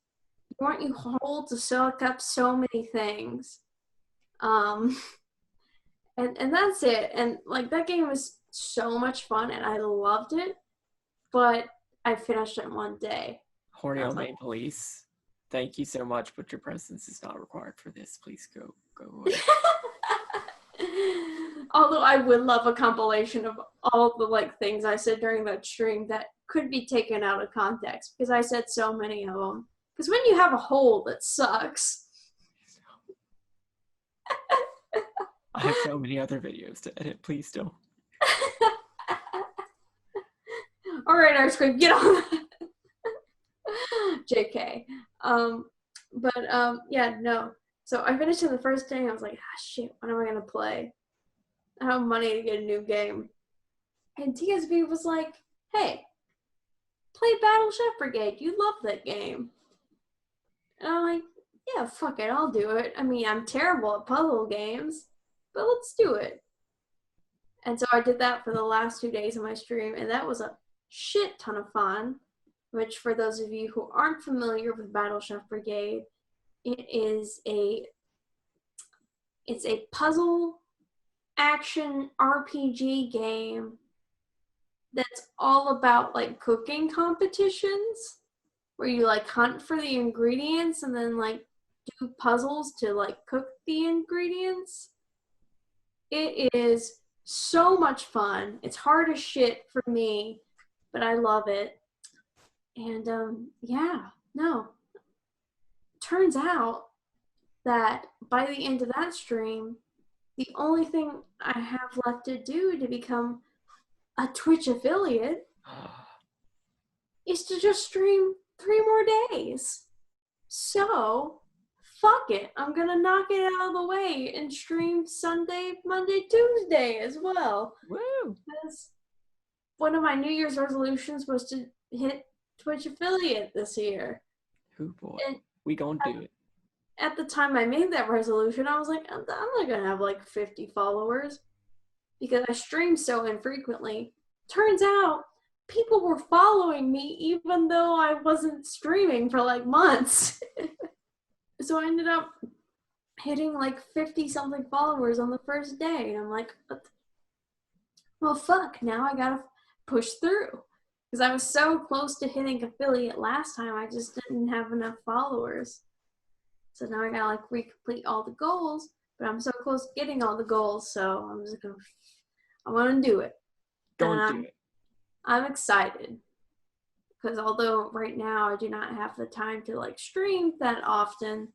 You want your hole to soak up so many things. And that's it. And like that game was so much fun and I loved it, but I finished it in one day. Horneo Main Police, thank you so much, but your presence is not required for this. Please go away. Although I would love a compilation of all the like things I said during that stream that could be taken out of context because I said so many of them. Because when you have a hole that sucks. I have so many other videos to edit. Please don't. All right, Ice Cream, get on that. JK. Yeah, no. So I finished it the first day and I was like, shit, what am I going to play? I don't have money to get a new game. And TSB was like, hey, play Battle Chef Brigade. You love that game. And I'm like, yeah, fuck it, I'll do it. I mean, I'm terrible at puzzle games, but let's do it. And so I did that for the last 2 days of my stream, and that was a shit ton of fun. Which, for those of you who aren't familiar with Battle Chef Brigade, it's a puzzle action RPG game that's all about like cooking competitions where you like hunt for the ingredients and then like do puzzles to like cook the ingredients. It is so much fun. It's hard as shit for me, but I love it. And yeah, no. Turns out that by the end of that stream, the only thing I have left to do to become a Twitch affiliate is to just stream 3 more days. So, fuck it. I'm gonna knock it out of the way and stream Sunday, Monday, Tuesday as well. Woo! Because one of my New Year's resolutions was to hit Twitch affiliate this year. Oh boy. And we gonna do it. At the time I made that resolution, I was like, I'm not gonna have like 50 followers because I stream so infrequently. Turns out people were following me even though I wasn't streaming for like months. So I ended up hitting like 50 something followers on the first day. And I'm like, well, fuck, now I gotta push through. Because I was so close to hitting affiliate last time, I just didn't have enough followers. So now I gotta like recomplete all the goals, but I'm so close to getting all the goals, so I'm just gonna do it. Don't do it. I'm excited. Because although right now I do not have the time to like stream that often,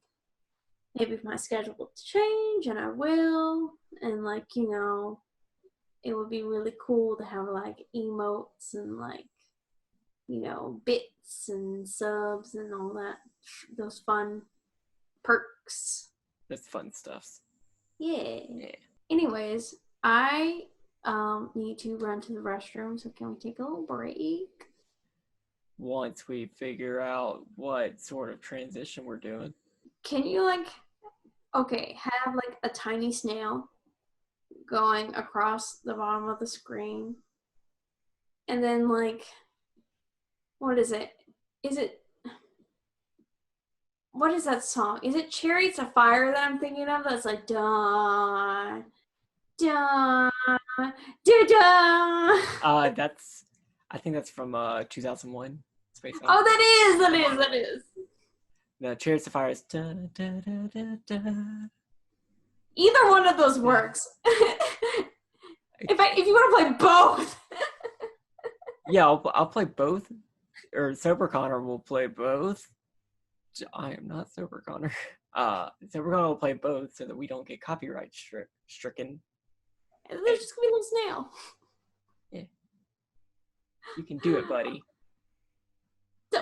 maybe my schedule will change and I will. And like, you know, it would be really cool to have like emotes and like, you know, bits and subs and all that, those fun perks. That's fun stuff. Yeah. Anyways, I need to run to the restroom, so can we take a little break? Once we figure out what sort of transition we're doing. Can you like, okay, have like a tiny snail going across the bottom of the screen, and then like, what is it? What is that song? Is it Chariots of Fire that I'm thinking of? That's like, dun, dun, dun, dun. I think that's from 2001 Space Odyssey. Oh, that is. The Chariots of Fire is da, da, da, da, da. Either one of those works. If you want to play both. Yeah, I'll play both. Or Sober Connor will play both. I am not Sober Connor. Sober Connor will play both so that we don't get copyright stricken. And there's just gonna be a little snail. Yeah. You can do it, buddy.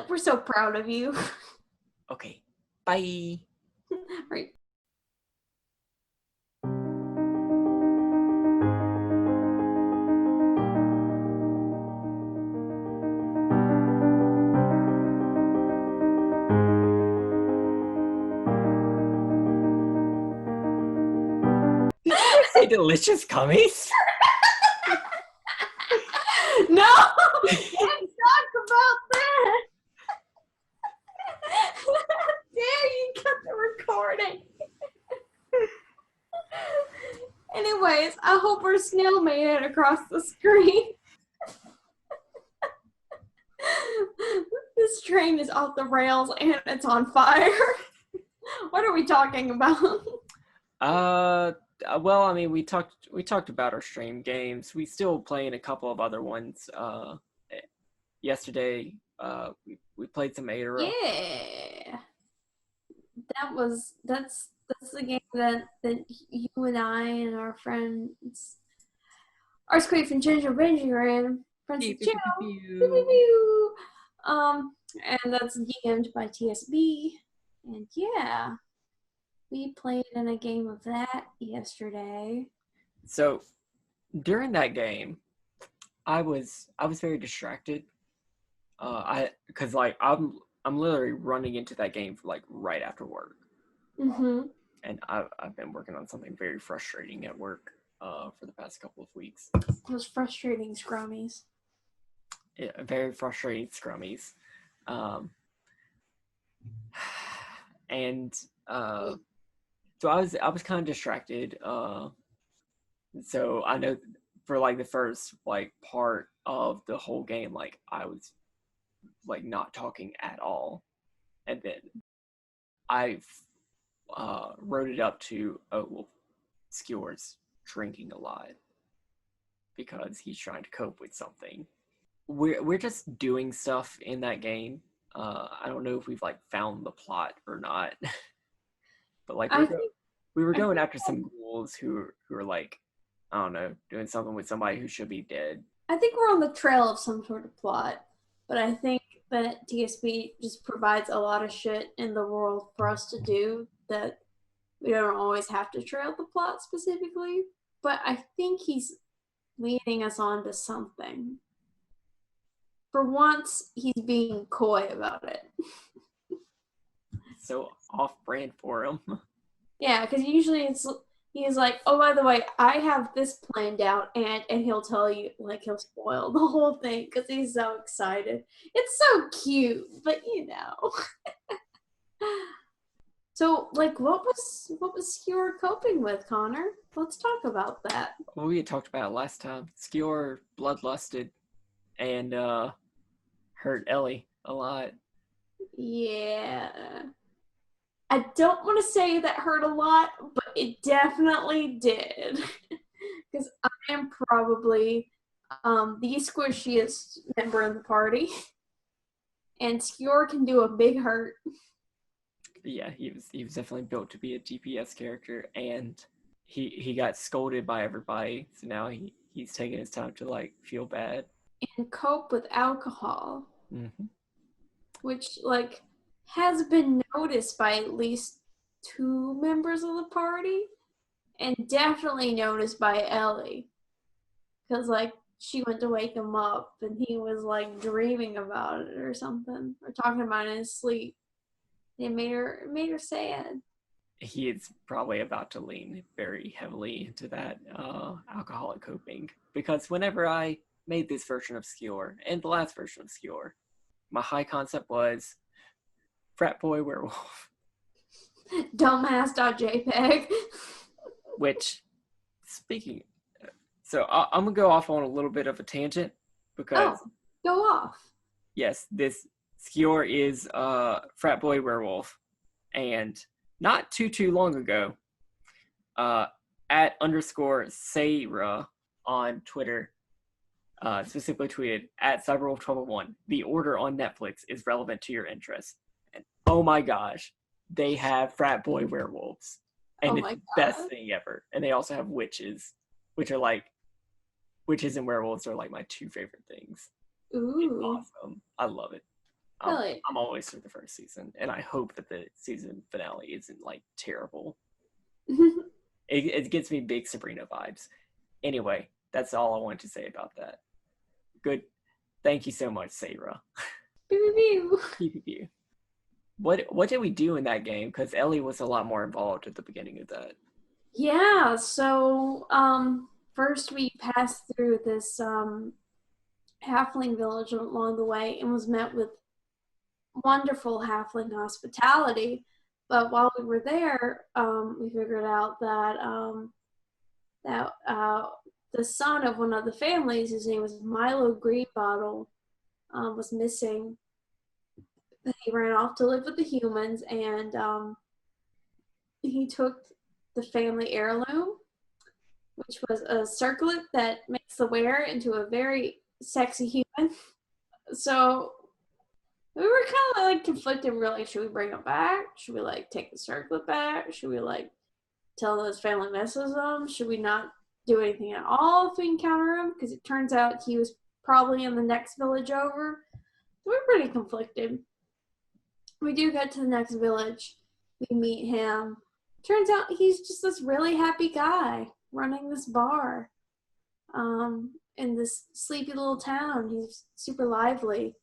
We're so proud of you. Okay. Bye. Right. Say delicious gummies? No! Let's talk about that! Dare you cut the recording? Anyways, I hope our snail made it across the screen. This train is off the rails and it's on fire. What are we talking about? Well, I mean, we talked about our stream games. We still playing a couple of other ones. Yesterday, we played some Aether. Yeah, that's the game that you and I and our friends, Arsqueef and Ginger Benji are in. Friends of the channel. And that's DM'd by TSB. And yeah, we played in a game of that yesterday. So during that game, I was very distracted. Because like I'm literally running into that game like right after work. Mm-hmm. And I've been working on something very frustrating at work for the past couple of weeks. Those frustrating scrummies. Yeah, very frustrating scrummies. And so I was kind of distracted. So I know for like the first like part of the whole game, like I was like not talking at all, and then I've wrote it up to, oh well, Skewer's drinking a lot because he's trying to cope with something. We're just doing stuff in that game. I don't know if we've like found the plot or not, but like we were going after some ghouls who are like, I don't know, doing something with somebody who should be dead. I think we're on the trail of some sort of plot, but I think that TSP just provides a lot of shit in the world for us to do that we don't always have to trail the plot specifically. But I think he's leading us on to something. For once, he's being coy about it. So off-brand for him. Yeah, because usually he's like, oh, by the way, I have this planned out, and he'll tell you, like, he'll spoil the whole thing because he's so excited. It's so cute, but you know. So, like, what was Skewer coping with, Connor? Let's talk about that. Well, we had talked about it last time. Skewer bloodlusted and hurt Ellie a lot. Yeah. I don't want to say that hurt a lot, but it definitely did. Because I am probably the squishiest member in the party. And Skewer can do a big hurt. Yeah, he was definitely built to be a DPS character, and he got scolded by everybody, so now he's taking his time to like feel bad And cope with alcohol. Mm-hmm. Which, like, has been noticed by at least 2 members of the party, and definitely noticed by Ellie. Because, like, she went to wake him up, and he was, like, dreaming about it or something, or talking about it in his sleep. It made her sad. He is probably about to lean very heavily into that alcoholic coping, because whenever I made this version of Skewer and the last version of Skewer, my high concept was frat boy werewolf. Dumbass.jpg. Which, speaking, so I'm gonna go off on a little bit of a tangent because go off. Yes, this Skewer is frat boy werewolf, and not too long ago, at underscore Sayra on Twitter, specifically tweeted at Cybrwulf1201, the order on Netflix is relevant to your interests. And oh my gosh, they have frat boy werewolves. And it's the best thing ever. And they also have witches, which are like, witches and werewolves are like my 2 favorite things. Ooh. It's awesome. I love it. Really? I'm always through the first season, and I hope that the season finale isn't like terrible. It gets me big Sabrina vibes. Anyway, that's all I wanted to say about that. Good. Thank you so much, Sarah. What did we do in that game? Because Ellie was a lot more involved at the beginning of that. Yeah, so first we passed through this halfling village along the way and was met with wonderful halfling hospitality. But while we were there, we figured out that the son of one of the families, his name was Milo Greenbottle, was missing. He ran off to live with the humans, and he took the family heirloom, which was a circlet that makes the wearer into a very sexy human. So we were kind of like conflicted. We're like, should we bring it back? Should we like take the circlet back? Should we like tell them his family misses him? Should we not do anything at all if we encounter him? Because it turns out he was probably in the next village over. So we're pretty conflicted. We do get to the next village. We meet him. Turns out he's just this really happy guy running this bar in this sleepy little town. He's super lively.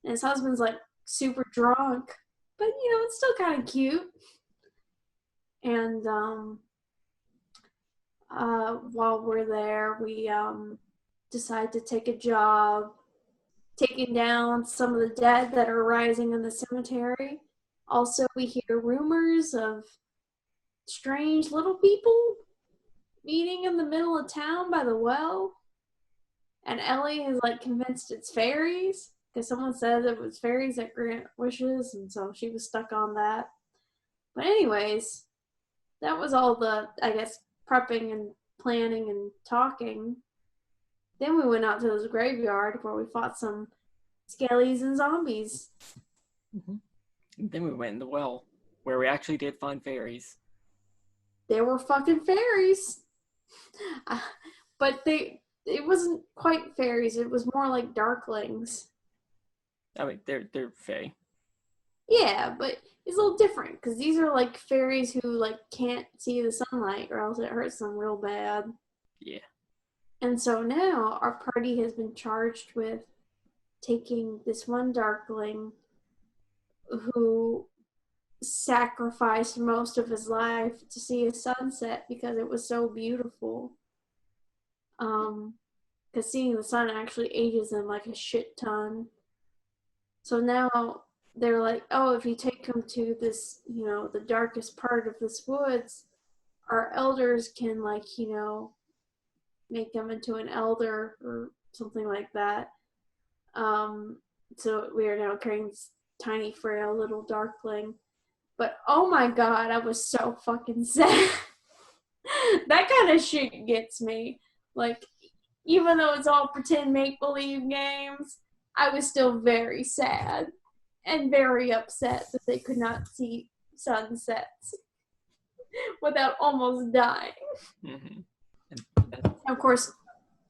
And his husband's like super drunk. But, you know, it's still kind of cute. And while we're there, we decide to take a job taking down some of the dead that are rising in the cemetery. Also, we hear rumors of strange little people meeting in the middle of town by the well. And Ellie is like convinced it's fairies because someone said it was fairies that grant wishes, and so she was stuck on that. But anyways, that was all the, I guess, prepping and planning and talking. Then we went out to this graveyard where we fought some skellies and zombies. Mm-hmm. Then we went in the well, where we actually did find fairies. They were fucking fairies. But it wasn't quite fairies. It was more like darklings. I mean, they're fae. Yeah, but it's a little different because these are like fairies who like can't see the sunlight or else it hurts them real bad. Yeah. And so now our party has been charged with taking this one darkling who sacrificed most of his life to see a sunset because it was so beautiful. Because seeing the sun actually ages him like a shit ton. So now they're like, oh, if you take him to this, the darkest part of this woods, our elders can make him into an elder or something like that. So we are now carrying this tiny, frail little darkling. But oh my god, I was so fucking sad. That kind of shit gets me. Like, even though it's all pretend make-believe games, I was still very sad and very upset that they could not see sunsets without almost dying. Mm-hmm. Of course,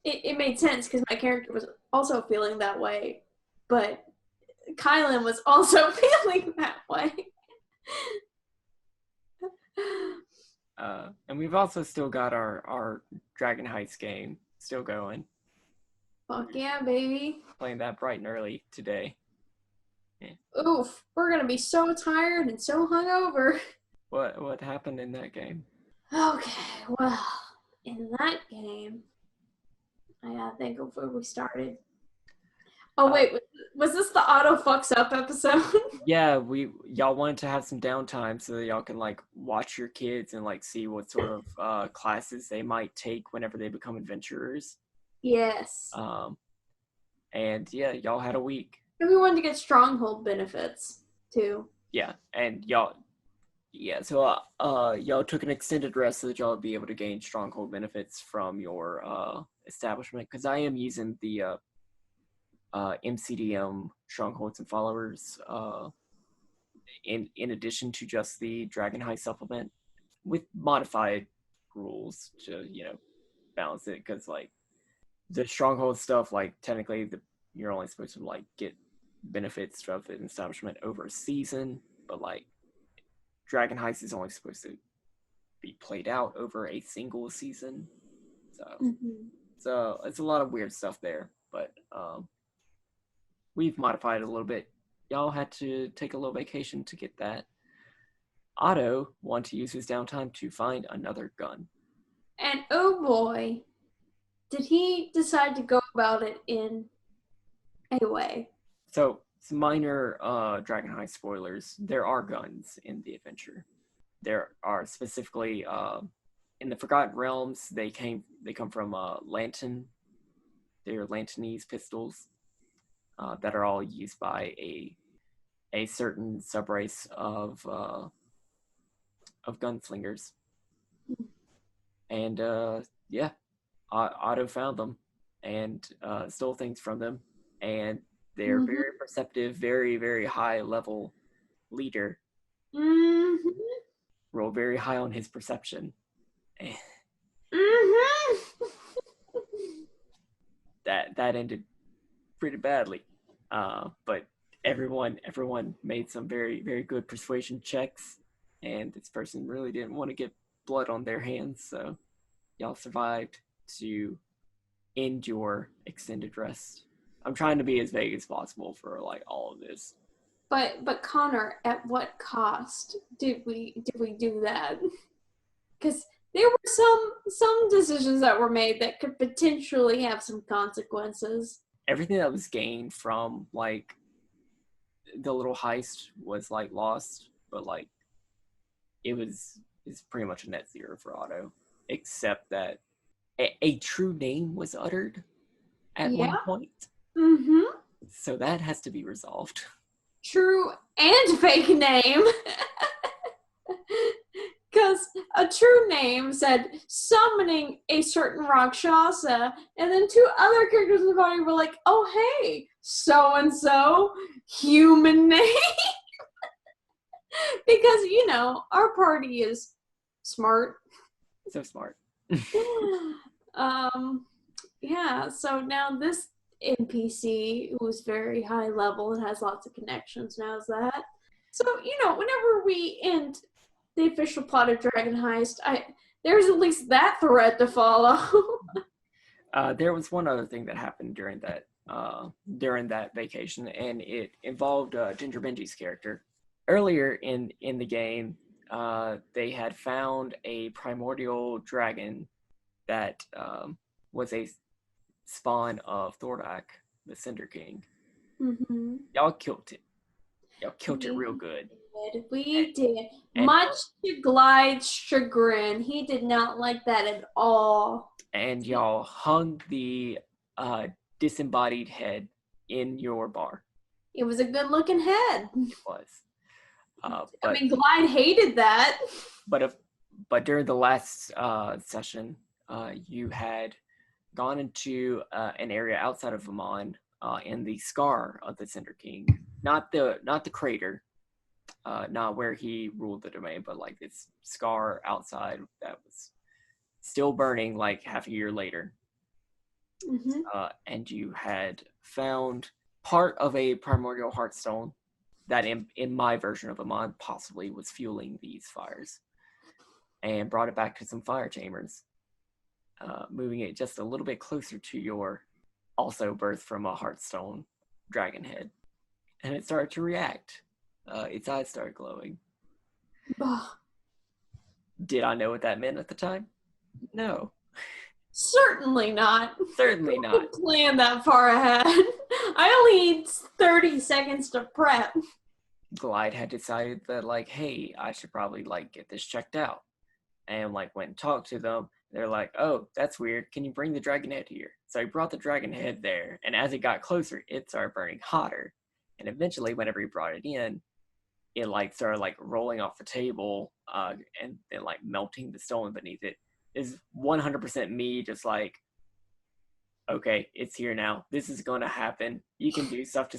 it made sense because my character was also feeling that way, but Kylen was also feeling that way. And we've also still got our Dragon Heist game still going. Fuck yeah, baby. Playing that bright and early today. Yeah. Oof, we're gonna be so tired and so hungover. What happened in that game? Okay, well, in that game, I gotta think of where we started. Oh wait, was this the auto fucks up episode? Yeah, y'all wanted to have some downtime so that y'all can like watch your kids and like see what sort of classes they might take whenever they become adventurers. Yes. And yeah, y'all had a week. And we wanted to get stronghold benefits too. Yeah, and y'all y'all took an extended rest so that y'all would be able to gain stronghold benefits from your establishment, because I am using the MCDM strongholds and followers in addition to just the Dragon High supplement with modified rules to balance it, because like the stronghold stuff, like technically you're only supposed to like get benefits from an establishment over a season, but like Dragon Heist is only supposed to be played out over a single season. So it's a lot of weird stuff there, but we've modified it a little bit. Y'all had to take a little vacation to get that. Otto wanted to use his downtime to find another gun. And oh boy, did he decide to go about it in a way. So, some minor Dragon High spoilers. There are guns in the adventure. There are specifically in the Forgotten Realms. They come from Lantern. They're Lantanese pistols that are all used by a certain subrace of gunslingers. And yeah, Otto found them and stole things from them, and they're very perceptive, very, very high level leader. Rolled very high on his perception. That ended pretty badly. But everyone made some very, very good persuasion checks, and this person really didn't want to get blood on their hands, so y'all survived to endure extended rest. I'm trying to be as vague as possible for like all of this. But Connor, at what cost did we do that? Because there were some decisions that were made that could potentially have some consequences. Everything that was gained from like the little heist was like lost, but like it's pretty much a net zero for Otto, except that a true name was uttered at one Yeah. point. Mm-hmm. So that has to be resolved. True and fake name. Because a true name said summoning a certain Rakshasa, and then two other characters in the party were like, oh, hey, so-and-so, human name. Because, you know, our party is smart. So smart. Yeah, so now this NPC who's very high level and has lots of connections knows that. So, you know, whenever we end the official plot of Dragon Heist, there's at least that thread to follow. There was one other thing that happened during that vacation, and it involved Ginger Benji's character. Earlier in the game, they had found a primordial dragon that was a spawn of Thordak, the Cinder King. Mm-hmm. Y'all killed it. Y'all killed it real good. We did. Much to Glide's chagrin, he did not like that at all. And y'all hung the disembodied head in your bar. It was a good-looking head. It was. I mean, Glide hated that. But during the last session, you had gone into an area outside of Amon in the scar of the Cinder King, not the crater, not where he ruled the domain, but like this scar outside that was still burning like half a year later. Mm-hmm. And you had found part of a primordial heartstone that in my version of Amon possibly was fueling these fires, and brought it back to some fire chambers, moving it just a little bit closer to your also birthed from a heartstone dragon head. And it started to react. Its eyes started glowing. Did I know what that meant at the time? No. Certainly not. Certainly not. Plan that far ahead. I only need 30 seconds to prep. Glide had decided that, like, hey, I should probably, like, get this checked out. And, like, went and talked to them. They're like, oh, that's weird. Can you bring the dragon head here? So he brought the dragon head there. And as it got closer, it started burning hotter. And eventually, whenever he brought it in, it, like, started, like, rolling off the table and then, like, melting the stone beneath it. Is 100% me just like, okay, it's here now. This is going to happen. You can do stuff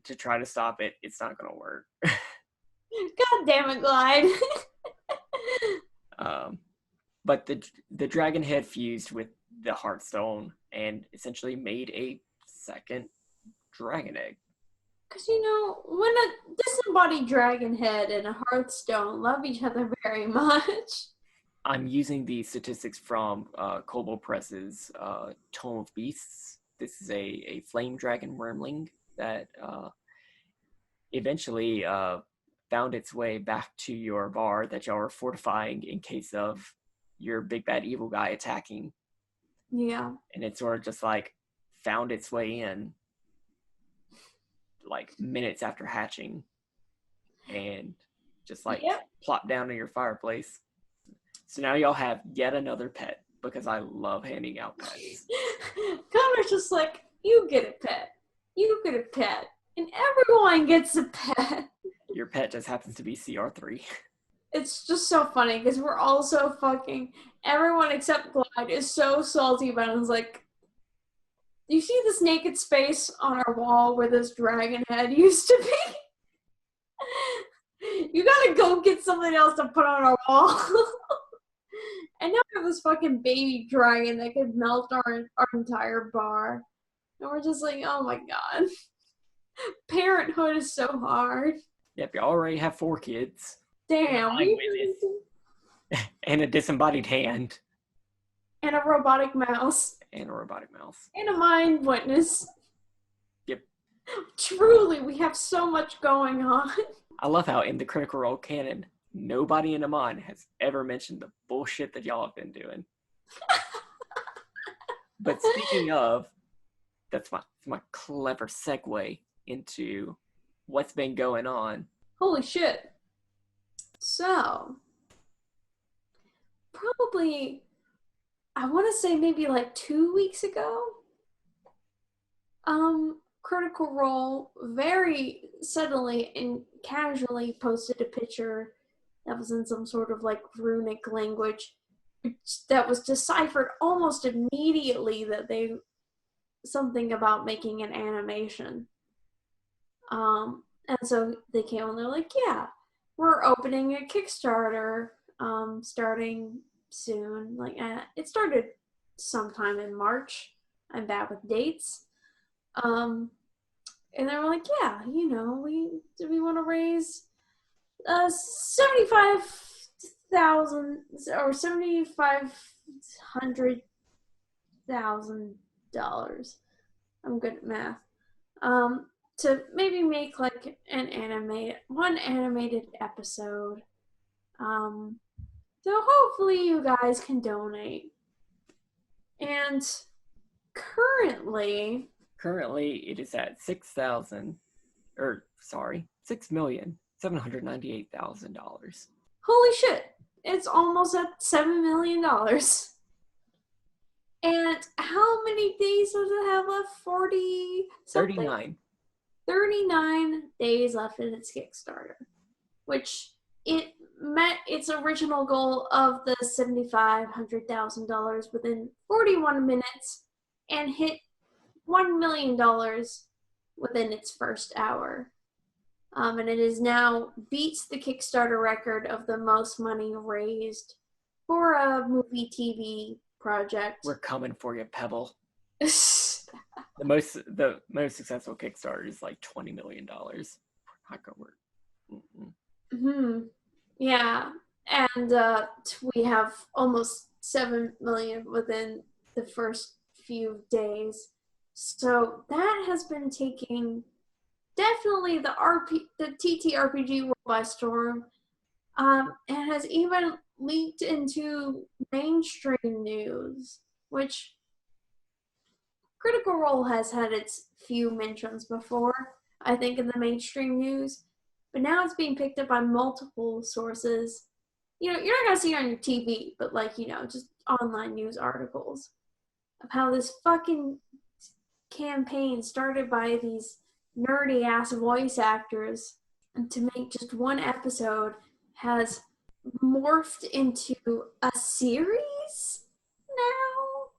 to try to stop it. It's not going to work. God damn it, Glide. But the dragon head fused with the heartstone and essentially made a second dragon egg. Because, you know, when a disembodied dragon head and a hearthstone love each other very much. I'm using the statistics from Kobo Press's Tome of Beasts. This is a flame dragon wormling that eventually found its way back to your bar that y'all were fortifying in case of your big bad evil guy attacking. Yeah. And it sort of just like found its way in like minutes after hatching and just like plopped down in your fireplace. So now y'all have yet another pet because I love handing out pets. Connor's just like, you get a pet. You get a pet. And everyone gets a pet. Your pet just happens to be CR3. It's just so funny because we're all so fucking... Everyone except Glide is so salty about it. It's like, do you see this naked space on our wall where this dragon head used to be? You gotta go get something else to put on our wall. And now we have this fucking baby dragon that could melt our entire bar. And we're just like, oh my god. Parenthood is so hard. Yep, you already have 4 kids. Damn. And a disembodied hand. And a robotic mouse. And a robotic mouse. And a mind witness. Yep. Truly, we have so much going on. I love how in the Critical Role canon, nobody in Amon has ever mentioned the bullshit that y'all have been doing. But speaking of, that's my clever segue into what's been going on. Holy shit. So, probably, I want to say maybe like 2 weeks ago, Critical Role very suddenly and casually posted a picture that was in some sort of like runic language that was deciphered almost immediately that they something about making an animation. And so they came and they're like, yeah, we're opening a Kickstarter starting soon. Like, it started sometime in March. I'm bad with dates. And they were like, yeah, we want to raise 75,000 or $75,000. I'm good at math. To maybe make like one animated episode. So hopefully you guys can donate. And currently it is at $6,798,000. Holy shit, it's almost at $7 million. And how many days does it have left? 40 something? 39. 39 days left in its Kickstarter, which it met its original goal of the $7,500,000 within 41 minutes and hit $1 million within its first hour. And it is now beats the Kickstarter record of the most money raised for a movie TV project. We're coming for you, Pebble. The most successful Kickstarter is like $20 million. We're not gonna work. Yeah, and we have almost 7 million within the first few days. So that has been taking definitely the TTRPG world by storm, and has even leaked into mainstream news, which Critical Role has had its few mentions before, I think, in the mainstream news, but now it's being picked up by multiple sources. You're not going to see it on your TV, but just online news articles of how this fucking campaign started by these nerdy ass voice actors and to make just one episode has morphed into a series now.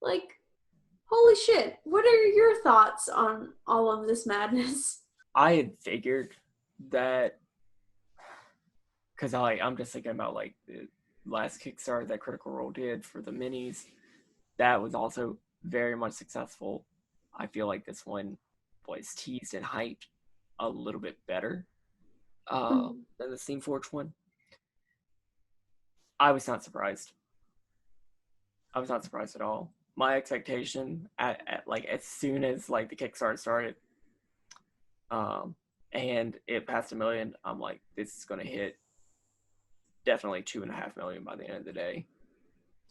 Like, holy shit, what are your thoughts on all of this madness? I had figured that, because I'm just thinking about like the last Kickstarter that Critical Role did for the minis. That was also very much successful. I feel like this one was teased and hyped a little bit better than the Steamforged one. I was not surprised. I was not surprised at all. My expectation at like as soon as like the Kickstarter started, and it passed 1 million, I'm like, this is gonna hit definitely 2.5 million by the end of the day.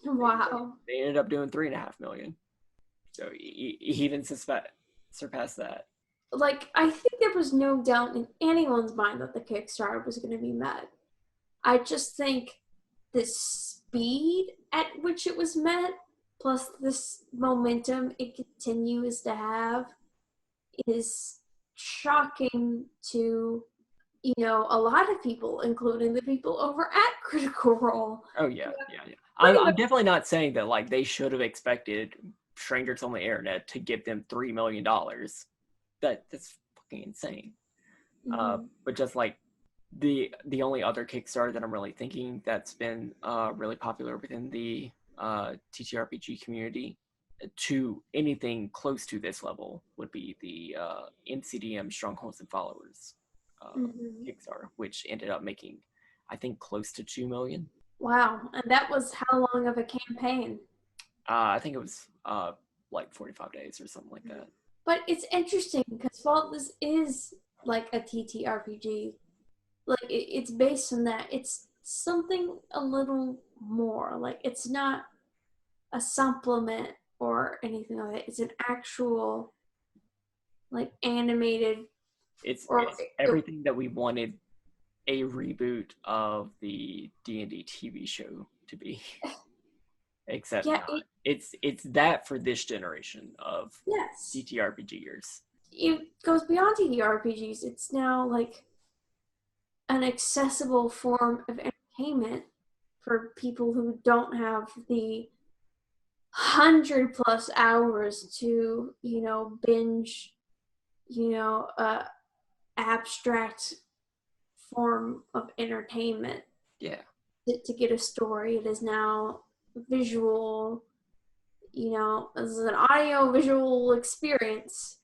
Wow. They ended up doing 3.5 million. So he even surpassed that. Like, I think there was no doubt in anyone's mind that the Kickstarter was going to be met. I just think the speed at which it was met, plus this momentum it continues to have, is shocking to, a lot of people, including the people over at Critical Role. Oh, yeah. I'm definitely not saying that, like, they should have expected strangers on the internet to give them $3 million. That's fucking insane. But just, like, the only other Kickstarter that I'm really thinking that's been really popular within the TTRPG community to anything close to this level would be the MCDM Strongholds and Followers Kickstarter, which ended up making, I think, close to 2 million. Wow. And that was how long of a campaign? I think it was like 45 days or something like that. But it's interesting because while this is like a TTRPG, like it's based on that. It's something a little more. Like it's not a supplement or anything like that. It's an actual like animated. It's everything that we wanted a reboot of the D&D TV show to be. Except Yeah, not. It's that for this generation of yes. TTRPGers. It goes beyond TTRPGs. It's now like an accessible form of entertainment for people who don't have the 100+ hours to, binge, abstract form of entertainment. Yeah. To get a story, it is now visual, this is an audio visual experience.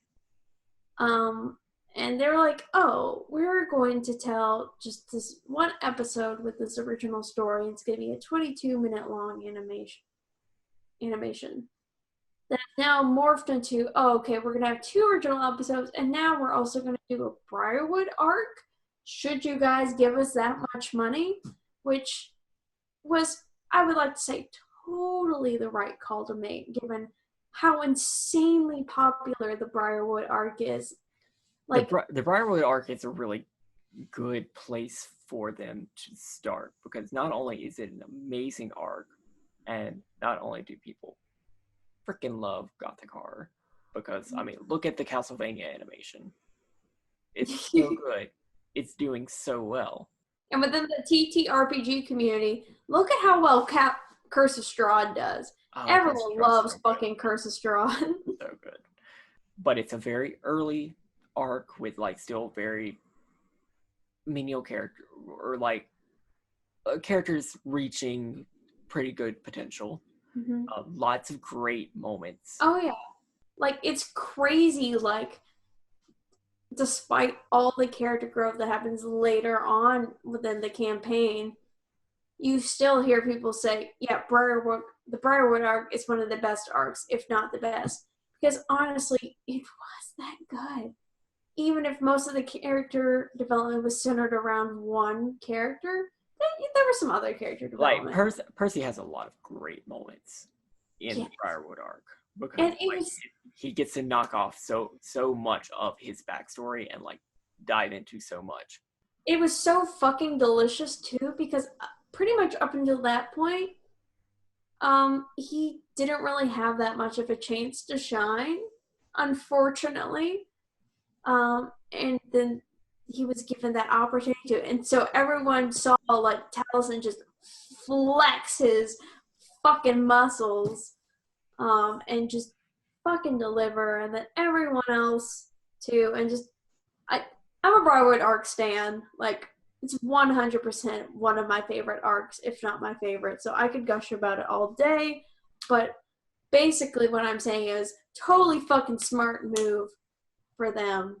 And they're like, oh, we're going to tell just this one episode with this original story. It's going to be a 22-minute long animation that now morphed into, oh, okay, we're going to have 2 original episodes, and now we're also going to do a Briarwood arc. Should you guys give us that much money? Which was, I would like to say, totally the right call to make, given how insanely popular the Briarwood arc is. Like the Briarwood arc is a really good place for them to start, because not only is it an amazing arc, and not only do people freaking love Gothic horror, because I mean, look at the Castlevania animation. It's so good. It's doing so well. And within the TTRPG community, look at how well Curse of Strahd does. Everyone loves fucking Curse of Strahd. So good. But it's a very early arc with like still very menial character, or like characters reaching pretty good potential. Mm-hmm. Lots of great moments. Oh yeah, like it's crazy. Like despite all the character growth that happens later on within the campaign, you still hear people say, "Yeah, the Briarwood arc is one of the best arcs, if not the best." Because honestly, it was that good. Even if most of the character development was centered around one character, there were some other character development. Like Percy has a lot of great moments in the Briarwood arc, because he gets to knock off so much of his backstory and like dive into so much. It was so fucking delicious too, because pretty much up until that point, he didn't really have that much of a chance to shine, unfortunately. And then he was given that opportunity to, and so everyone saw like Taliesin just flex his fucking muscles, and just fucking deliver, and then everyone else too, and just I'm a Briarwood arc stan. Like it's 100% one of my favorite arcs, if not my favorite. So I could gush about it all day, but basically what I'm saying is totally fucking smart move for them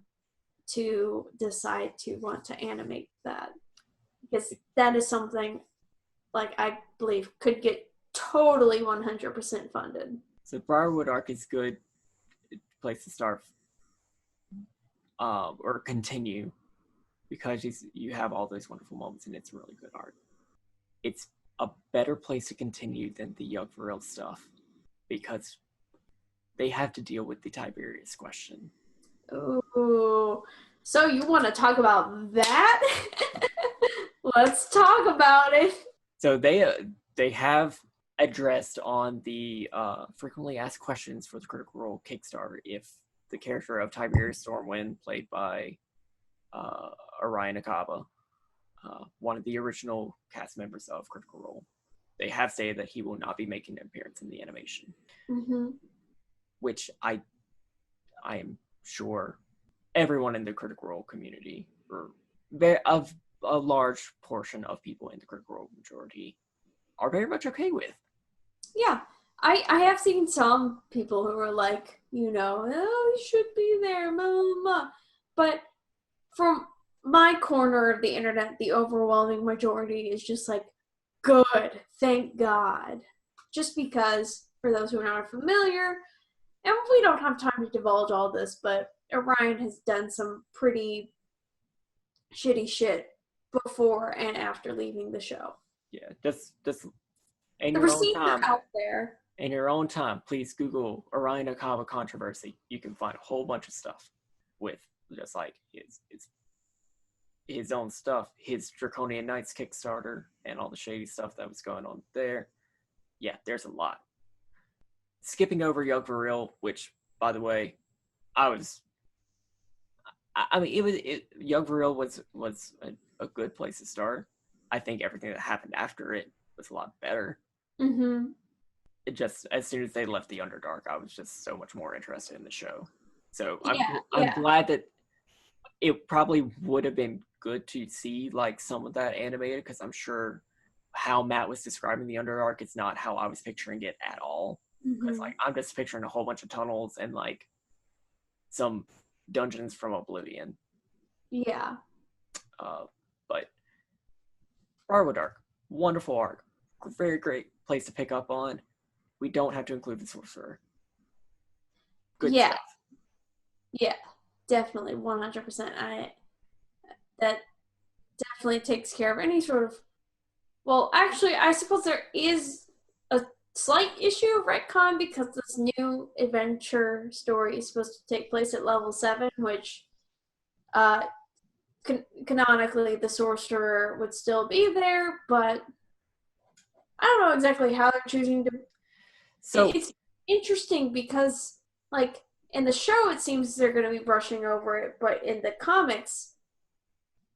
to decide to want to animate that, because that is something like I believe could get totally 100% funded. So Briarwood arc is good place to start, or continue, because you have all those wonderful moments and it's really good art. It's a better place to continue than the Yug'Voril stuff, because they have to deal with the Tiberius question. Ooh, so you want to talk about that? Let's talk about it. So they have addressed on the frequently asked questions for the Critical Role Kickstarter if the character of Tiberius Stormwind, played by Orion Akaba, one of the original cast members of Critical Role, they have stated that he will not be making an appearance in the animation. Mm-hmm. Which I am sure everyone in the Critical Role community, or of a large portion of people in the Critical Role majority, are very much okay with. Yeah, I have seen some people who are like, oh, he should be there, mama. But from my corner of the internet, the overwhelming majority is just like, good, thank God. Just because, for those who are not familiar, and we don't have time to divulge all this, but Orion has done some pretty shitty shit before and after leaving the show. Yeah, just in The your own receipts are time. out there. In your own time, please Google Orion Akaba controversy. You can find a whole bunch of stuff with just like his own stuff, his Draconian Knights Kickstarter, and all the shady stuff that was going on there. Yeah, there's a lot. Skipping over Young for Real, which, by the way, I mean, Young for Real was a good place to start. I think everything that happened after it was a lot better. Mm-hmm. It just, as soon as they left the Underdark, I was just so much more interested in the show. So I'm glad that it probably would have been good to see like some of that animated, because I'm sure how Matt was describing the Underdark is not how I was picturing it at all. Because like I'm just picturing a whole bunch of tunnels and like some dungeons from Oblivion. Yeah. But Briarwood Dark, wonderful arc, very great place to pick up on. We don't have to include the sorcerer. Good stuff. Yeah, definitely, 100%. That definitely takes care of any sort of. Well, actually, I suppose there is a slight issue of retcon because this new adventure story is supposed to take place at level 7, which canonically the sorcerer would still be there, but I don't know exactly how they're choosing to. So it's interesting because, like, in the show, it seems they're going to be brushing over it, but in the comics,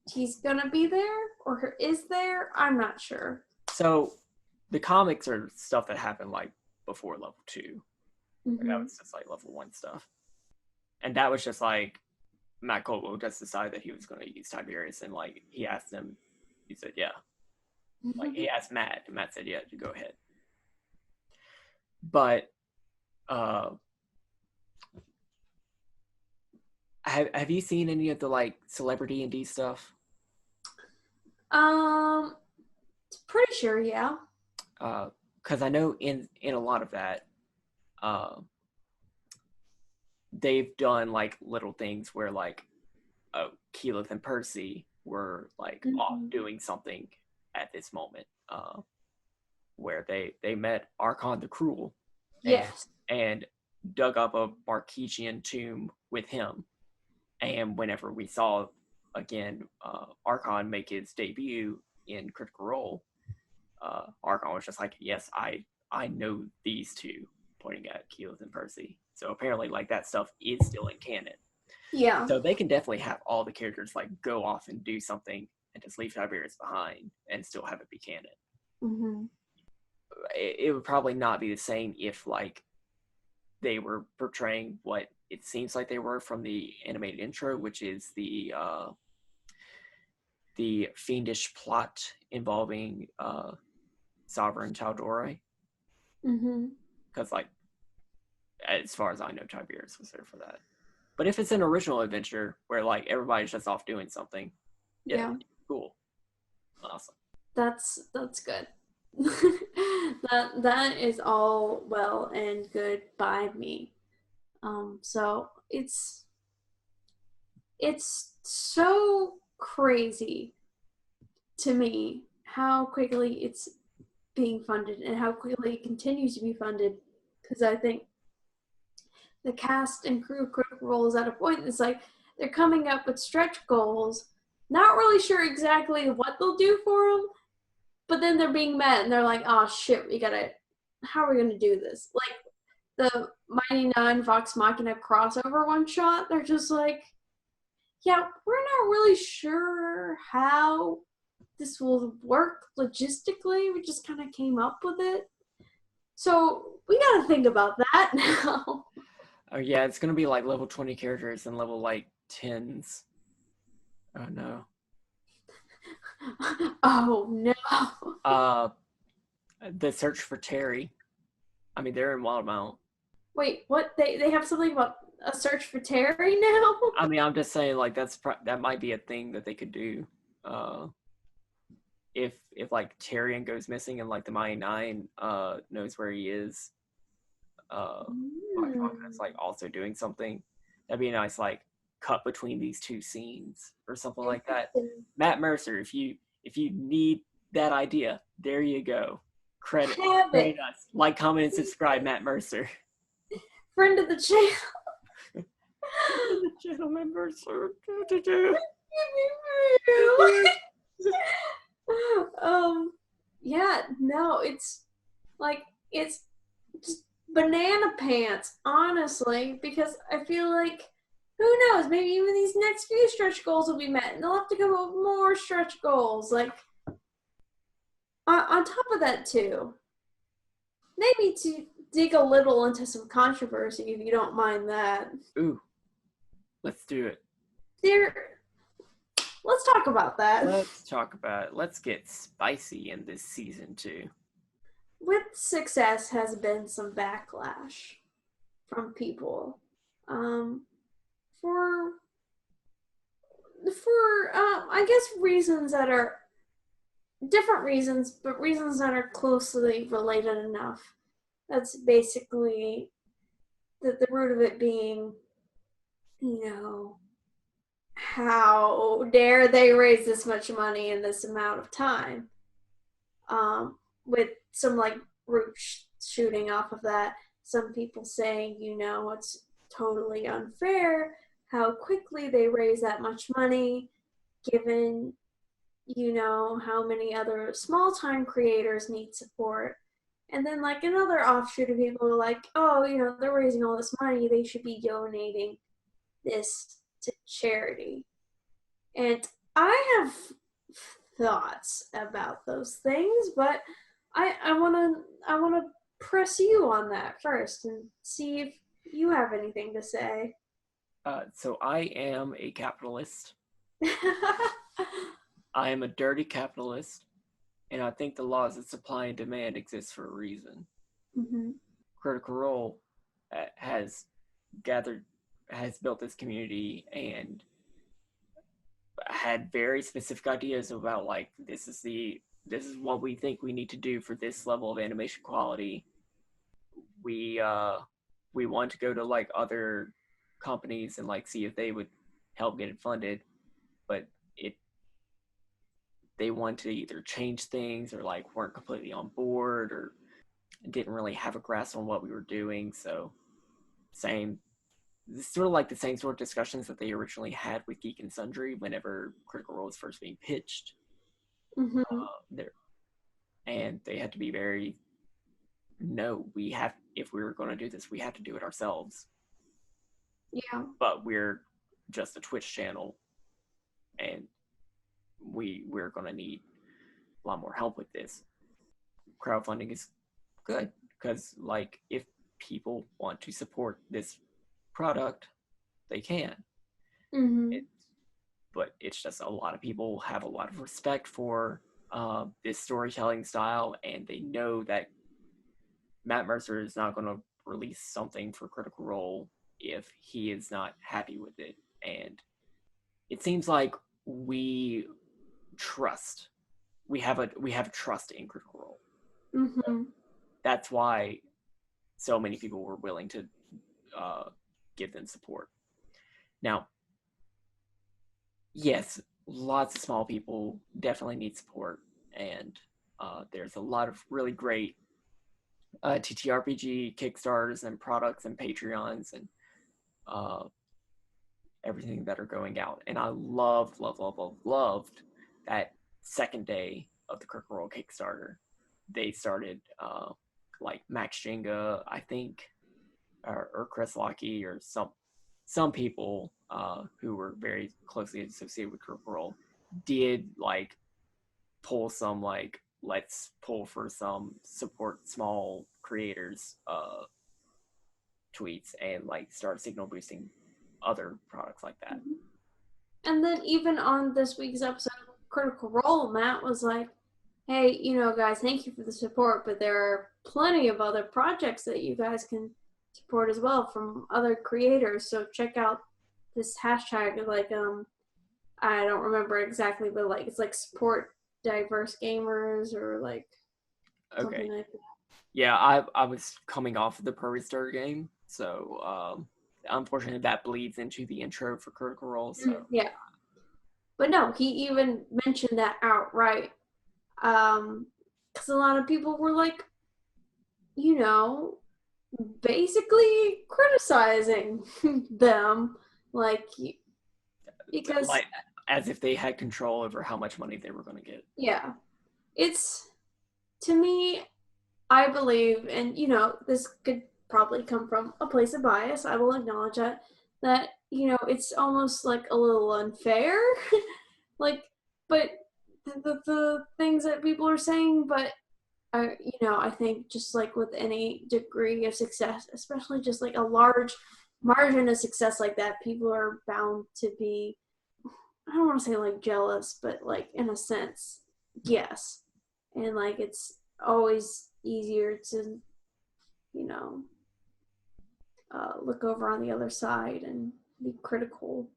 he's going to be there or is there? I'm not sure. So the comics are stuff that happened like before level 2. Mm-hmm. That was just like level 1 stuff. And that was just like Matt Colwell just decided that he was going to use Tiberius, and like he asked him, he said, yeah. Like he asked Matt, and Matt said, yeah, you go ahead. But have you seen any of the like celebrity indie stuff? Pretty sure, yeah. Because I know in a lot of that, they've done like little things where like Keyleth and Percy were like off doing something at this moment, where they met Archon the Cruel, and dug up a Marquesian tomb with him. And whenever we saw again Archon make his debut in Critical Role, Archon was just like, yes, I know these two, pointing at Keyleth and Percy. So apparently like that stuff is still in canon. Yeah. So they can definitely have all the characters like go off and do something and just leave Tiberius behind and still have it be canon. Mm-hmm. It would probably not be the same if like they were portraying what it seems like they were from the animated intro, which is the fiendish plot involving Sovereign Chaldoroi. Because like as far as I know, Tiberius was there for that. But if it's an original adventure where like everybody's just off doing something, yeah. Cool, awesome. That's good. that is all well and good by me. So it's so crazy to me how quickly it's being funded and how quickly it continues to be funded, because I think the cast and crew of Critical Role is at a point that's like they're coming up with stretch goals, not really sure exactly what they'll do for them, but then they're being met and they're like, oh shit, how are we gonna do this? Like the Mighty Nine Vox Machina crossover one shot, they're just like, yeah, we're not really sure how this will work logistically. We just kind of came up with it. So we gotta think about that now. Oh yeah, it's gonna be like level 20 characters and level like 10s. Oh no. Oh no. The Search for Terry. I mean, they're in Wildmount. Wait, what? They have something about a search for Terry now? I mean, I'm just saying, like that might be a thing that they could do. If like Tyrion goes missing and like the Mighty Nine knows where he is, podcast, like also doing something. That'd be a nice like cut between these two scenes or something like that. Matt Mercer, if you need that idea, there you go. Credit us. Like, comment, and subscribe, Matt Mercer. Friend of the channel. The channel member, sir. Yeah, no, it's like, it's just banana pants, honestly, because I feel like, who knows, maybe even these next few stretch goals will be met, and they'll have to come up with more stretch goals. Like, on top of that, too, maybe to dig a little into some controversy, if you don't mind that. Ooh, let's do it. Let's talk about that. Let's talk about it. Let's get spicy in this season 2. With success has been some backlash from people, for I guess reasons that are different reasons, but reasons that are closely related enough. That's basically the root of it being, how dare they raise this much money in this amount of time? With some like root shooting off of that, some people saying, it's totally unfair how quickly they raise that much money, given, how many other small-time creators need support. And then, like, another offshoot of people are like, oh, they're raising all this money, they should be donating this to charity. And I have thoughts about those things, but I wanna press you on that first and see if you have anything to say. So I am a capitalist. I am a dirty capitalist, and I think the laws of supply and demand exist for a reason. Mm-hmm. Critical Role has built this community and had very specific ideas about, like, this is what we think we need to do for this level of animation quality. We want to go to like other companies and like see if they would help get it funded, but they want to either change things or like weren't completely on board or didn't really have a grasp on what we were doing. So it's sort of like the same sort of discussions that they originally had with Geek and Sundry whenever Critical Role was first being pitched. Mm-hmm. And they had to be very, no, if we were going to do this, we have to do it ourselves. Yeah. But we're just a Twitch channel, and we're going to need a lot more help with this. Crowdfunding is good because, like, if people want to support this product, they can. Mm-hmm. But it's just a lot of people have a lot of respect for this storytelling style, and they know that Matt Mercer is not going to release something for Critical Role if he is not happy with it. And it seems like we have trust in Critical Role. Mm-hmm. So that's why so many people were willing to give them support. Now, yes, lots of small people definitely need support, and there's a lot of really great TTRPG Kickstarters and products and Patreons and everything that are going out. And I loved that second day of the Critical Role Kickstarter. They started like Max Jenga, I think, or Chris Lockey, or some people who were very closely associated with Critical Role did like pull some like, let's pull for some support small creators tweets and like start signal boosting other products like that. And then even on this week's episode of Critical Role, Matt was like, hey, guys, thank you for the support, but there are plenty of other projects that you guys can support as well from other creators. So check out this hashtag, like, I don't remember exactly, but like, it's like support diverse gamers or like something like that. Yeah, I was coming off of the Prairie Star game, so unfortunately that bleeds into the intro for Critical Role. So Yeah. But no, he even mentioned that outright. Because a lot of people were like, you know, basically criticizing them, like, because like as if they had control over how much money they were going to get. yeah, it's, to me, I believe, and this could probably come from a place of bias. I will acknowledge that it's almost like a little unfair, like, but the things that people are saying, but I think just like with any degree of success, especially just like a large margin of success like that, people are bound to be, I don't want to say like jealous, but like in a sense, yes. And like it's always easier to, you know, look over on the other side and be critical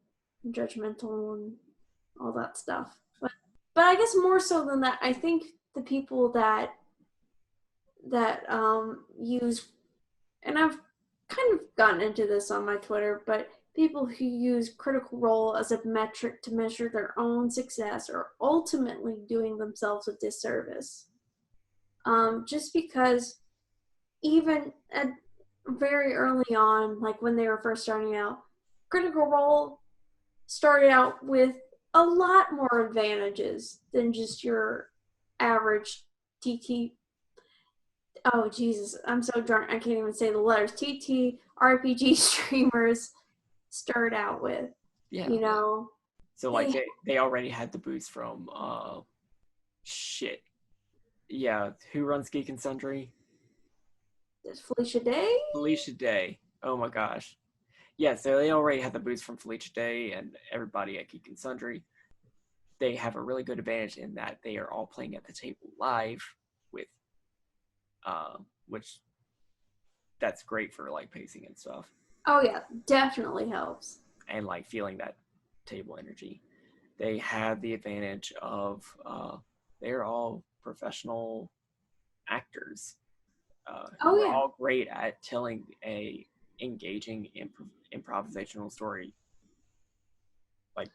and judgmental and all that stuff. But I guess more so than that, I think the people that use, and I've kind of gotten into this on my Twitter, but people who use Critical Role as a metric to measure their own success are ultimately doing themselves a disservice. Just because even at very early on, like when they were first starting out, Critical Role started out with a lot more advantages than just your average TT. Oh Jesus, I'm so drunk I can't even say the letters. TT RPG streamers start out with. Yeah. So like they already had the boost from shit. Yeah, who runs Geek and Sundry? Felicia Day? Felicia Day. Oh my gosh. Yeah, so they already had the boost from Felicia Day and everybody at Geek and Sundry. They have a really good advantage in that they are all playing at the table live with which that's great for like pacing and stuff. Oh yeah, definitely helps. And like feeling that table energy. They have the advantage of they're all professional actors who are all great at telling a engaging improvisational story. Like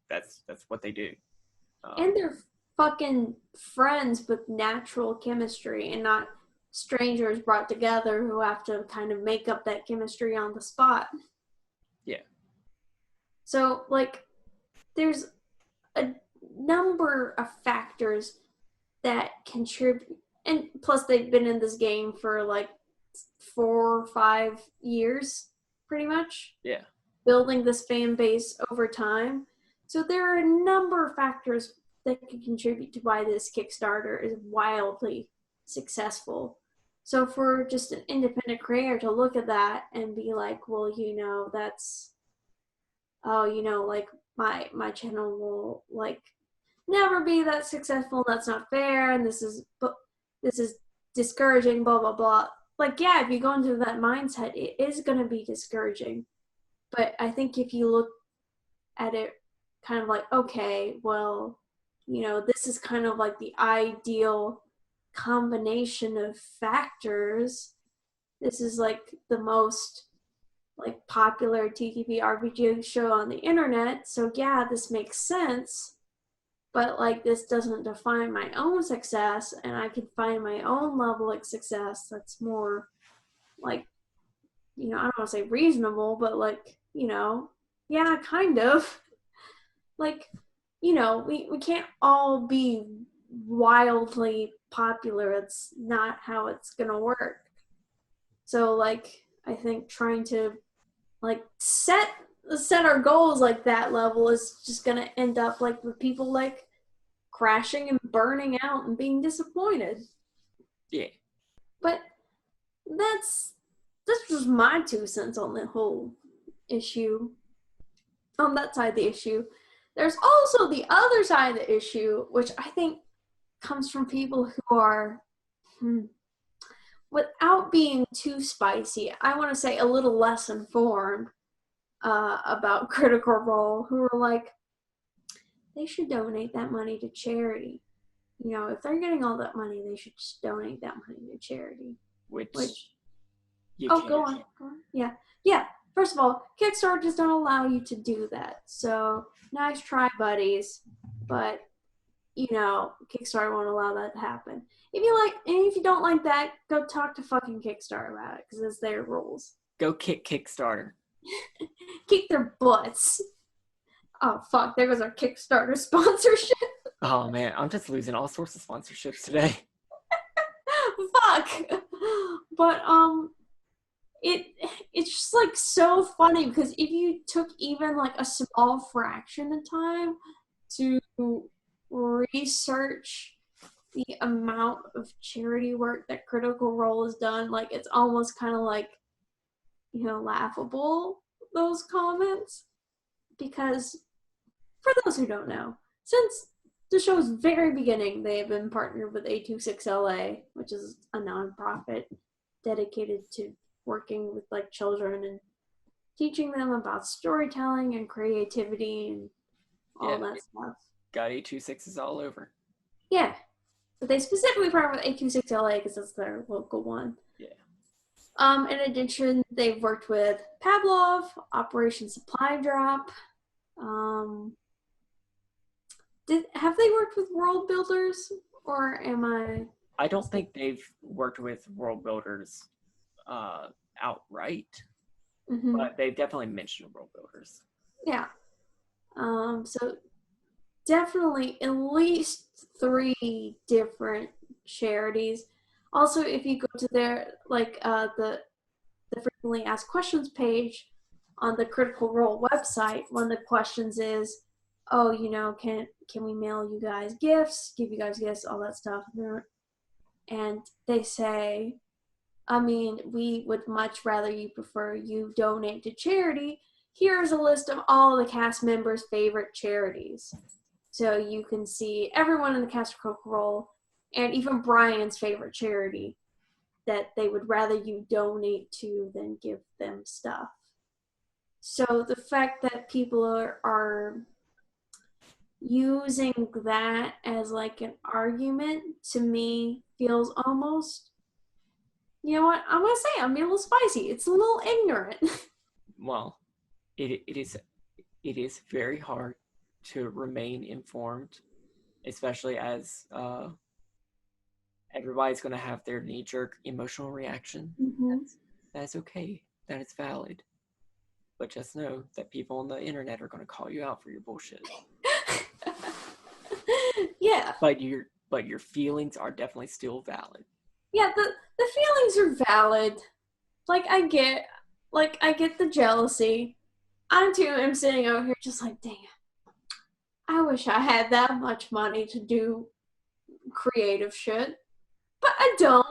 that's what they do. And they're fucking friends with natural chemistry and not strangers brought together who have to kind of make up that chemistry on the spot. Yeah. So like there's a number of factors that contribute, and plus they've been in this game for like 4 or 5 years pretty much. Yeah. Building this fan base over time. So there are a number of factors that can contribute to why this Kickstarter is wildly successful. So for just an independent creator to look at that and be like, well, that's, oh, like my channel will like never be that successful. That's not fair, and this is discouraging. Blah blah blah. Like, yeah, if you go into that mindset, it is going to be discouraging. But I think if you look at it kind of like, okay, well, this is kind of like the ideal combination of factors. This is like the most like popular TTP RPG show on the internet. So yeah, this makes sense. But like this doesn't define my own success, and I can find my own level of success that's more like, I don't want to say reasonable, but like, yeah, kind of. Like, we can't all be wildly popular. It's not how it's gonna work. So like I think trying to like set our goals like that level is just gonna end up like with people like crashing and burning out and being disappointed. Yeah. But that's just my 2 cents on the whole issue. On that side of the issue. There's also the other side of the issue, which I think comes from people who are, without being too spicy, I want to say a little less informed about Critical Role, who are like, they should donate that money to charity. you know, if they're getting all that money, they should just donate that money to charity. Which you oh, can't. go on. Yeah. First of all, Kickstarter does not allow you to do that. So nice try, buddies, but you know, Kickstarter won't allow that to happen. If you don't like that, go talk to fucking Kickstarter about it because it's their rules. Go kick Kickstarter. Kick their butts. Oh fuck! There goes our Kickstarter sponsorship. Oh man, I'm just losing all sorts of sponsorships today. Fuck. But it's just like so funny because if you took even like a small fraction of time to research the amount of charity work that Critical Role has done, like it's almost kind of like, you know, laughable, those comments. Because for those who don't know, since the show's very beginning, they have been partnered with A26LA, which is a nonprofit dedicated to working with like children and teaching them about storytelling and creativity and all that stuff. Got A26s all over. Yeah. But they specifically partnered with A26LA because that's their local one. Yeah. In addition, they've worked with Pavlov, Operation Supply Drop. Have they worked with World Builders, or am I? I don't think they've worked with World Builders outright, but they've definitely mentioned World Builders. Yeah. So definitely at least 3 different charities. Also, if you go to their the frequently asked questions page on the Critical Role website, one of the questions is, oh, you know, can we mail you guys gifts, give you guys gifts, all that stuff. And they say, I mean, we would much rather you prefer you donate to charity. Here's a list of all the cast members' favorite charities. So you can see everyone in the cast of Critical Role and even Brian's favorite charity that they would rather you donate to than give them stuff. So the fact that people are using that as like an argument to me feels almost, you know what, I'm gonna say I'm a little spicy. It's a little ignorant. Well, it is very hard to remain informed, especially as everybody's going to have their knee-jerk emotional reaction. That's okay. That is valid. But just know that people on the internet are going to call you out for your bullshit. Yeah. But your feelings are definitely still valid. Yeah, the feelings are valid. I get the jealousy. I too am sitting over here just like, damn, I wish I had that much money to do creative shit. But I don't.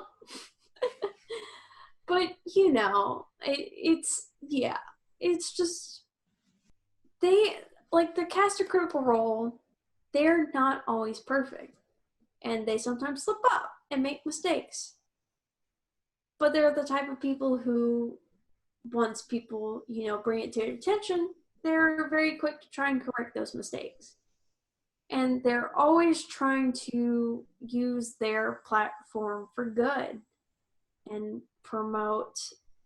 But, you know, it's just, the cast of Critical Role, they're not always perfect. And they sometimes slip up and make mistakes. But they're the type of people who, once people, you know, bring it to their attention, they're very quick to try and correct those mistakes. And they're always trying to use their platform for good and promote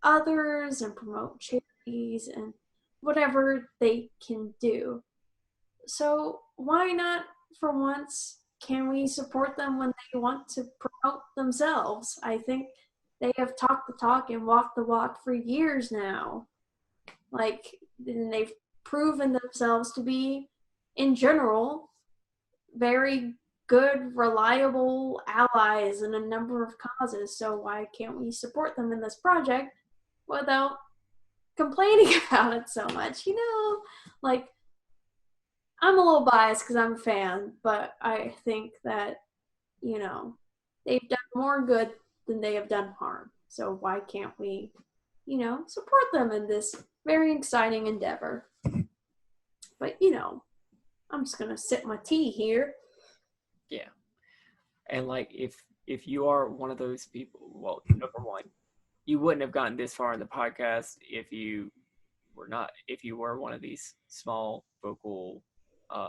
others and promote charities and whatever they can do. So why not, for once, can we support them when they want to promote themselves? I think they have talked the talk and walked the walk for years now. And they've proven themselves to be, in general, very good, reliable allies in a number of causes. So why can't we support them in this project without complaining about it so much? You know, I'm a little biased because I'm a fan, but I think that, you know, they've done more good than they have done harm. So why can't we, you know, support them in this very exciting endeavor? But, you know, I'm just going to sip my tea here. Yeah. And if you are one of those people, well, number one, you wouldn't have gotten this far in the podcast if you were one of these small, vocal,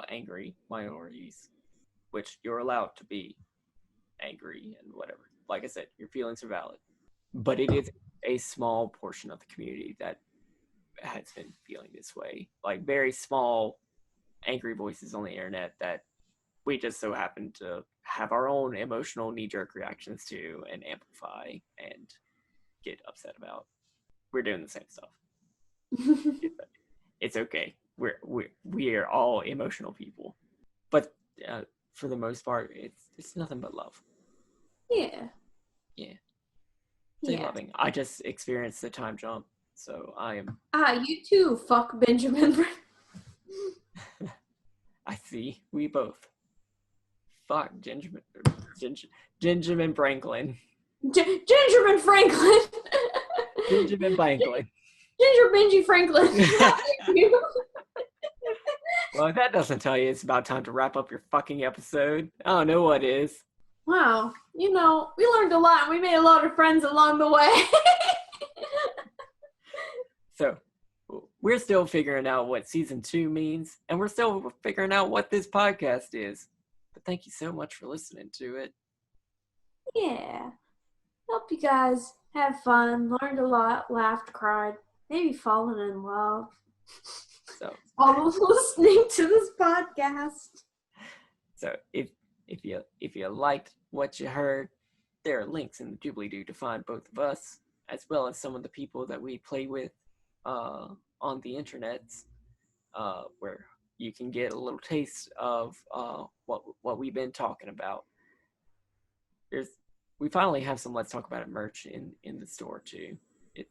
angry minorities. which you're allowed to be angry and whatever. Like I said, your feelings are valid. But it is a small portion of the community that has been feeling this way. Like very small angry voices on the internet that we just so happen to have our own emotional knee-jerk reactions to and amplify and get upset about. We're doing the same stuff. It's okay. We're all emotional people, but for the most part, it's nothing but love. Yeah. Stay loving. I just experienced the time jump, so I am. You too. Fuck Benjamin. I see. We both. Fuck Gingerman Franklin. Gingerman Franklin. Gingerman Franklin. Ginger Benji Franklin. Well, if that doesn't tell you it's about time to wrap up your fucking episode, I don't know what is. Wow. We learned a lot and we made a lot of friends along the way. So, we're still figuring out what season 2 means, and we're still figuring out what this podcast is. But thank you so much for listening to it. Yeah. Hope you guys have fun, learned a lot, laughed, cried, maybe fallen in love. So, all of listening to this podcast. So if you liked what you heard, there are links in the doobly-doo to find both of us, as well as some of the people that we play with on the internets, where you can get a little taste of what we've been talking about. We finally have some Let's Talk About It merch in the store too.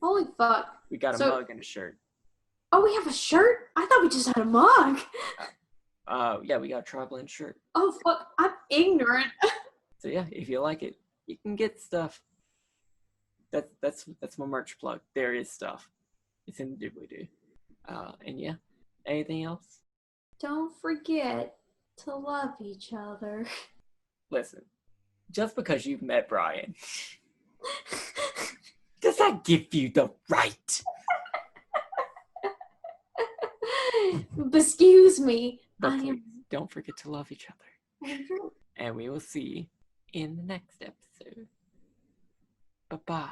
Holy fuck. We got a mug and a shirt. Oh, we have a shirt? I thought we just had a mug. Yeah, we got a traveling shirt. Oh fuck, I'm ignorant. So yeah, if you like it, you can get stuff. That's my merch plug. There is stuff. It's in the doobly-doo. And yeah, anything else? Don't forget to love each other. Listen, just because you've met Brian, does that give you the right? Excuse me. But please, don't forget to love each other. And we will see you in the next episode. Bye-bye.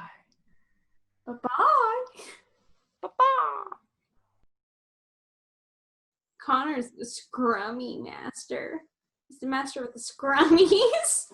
Bye-bye. Bye-bye. Connor's the scrummy master. He's the master with the scrummies.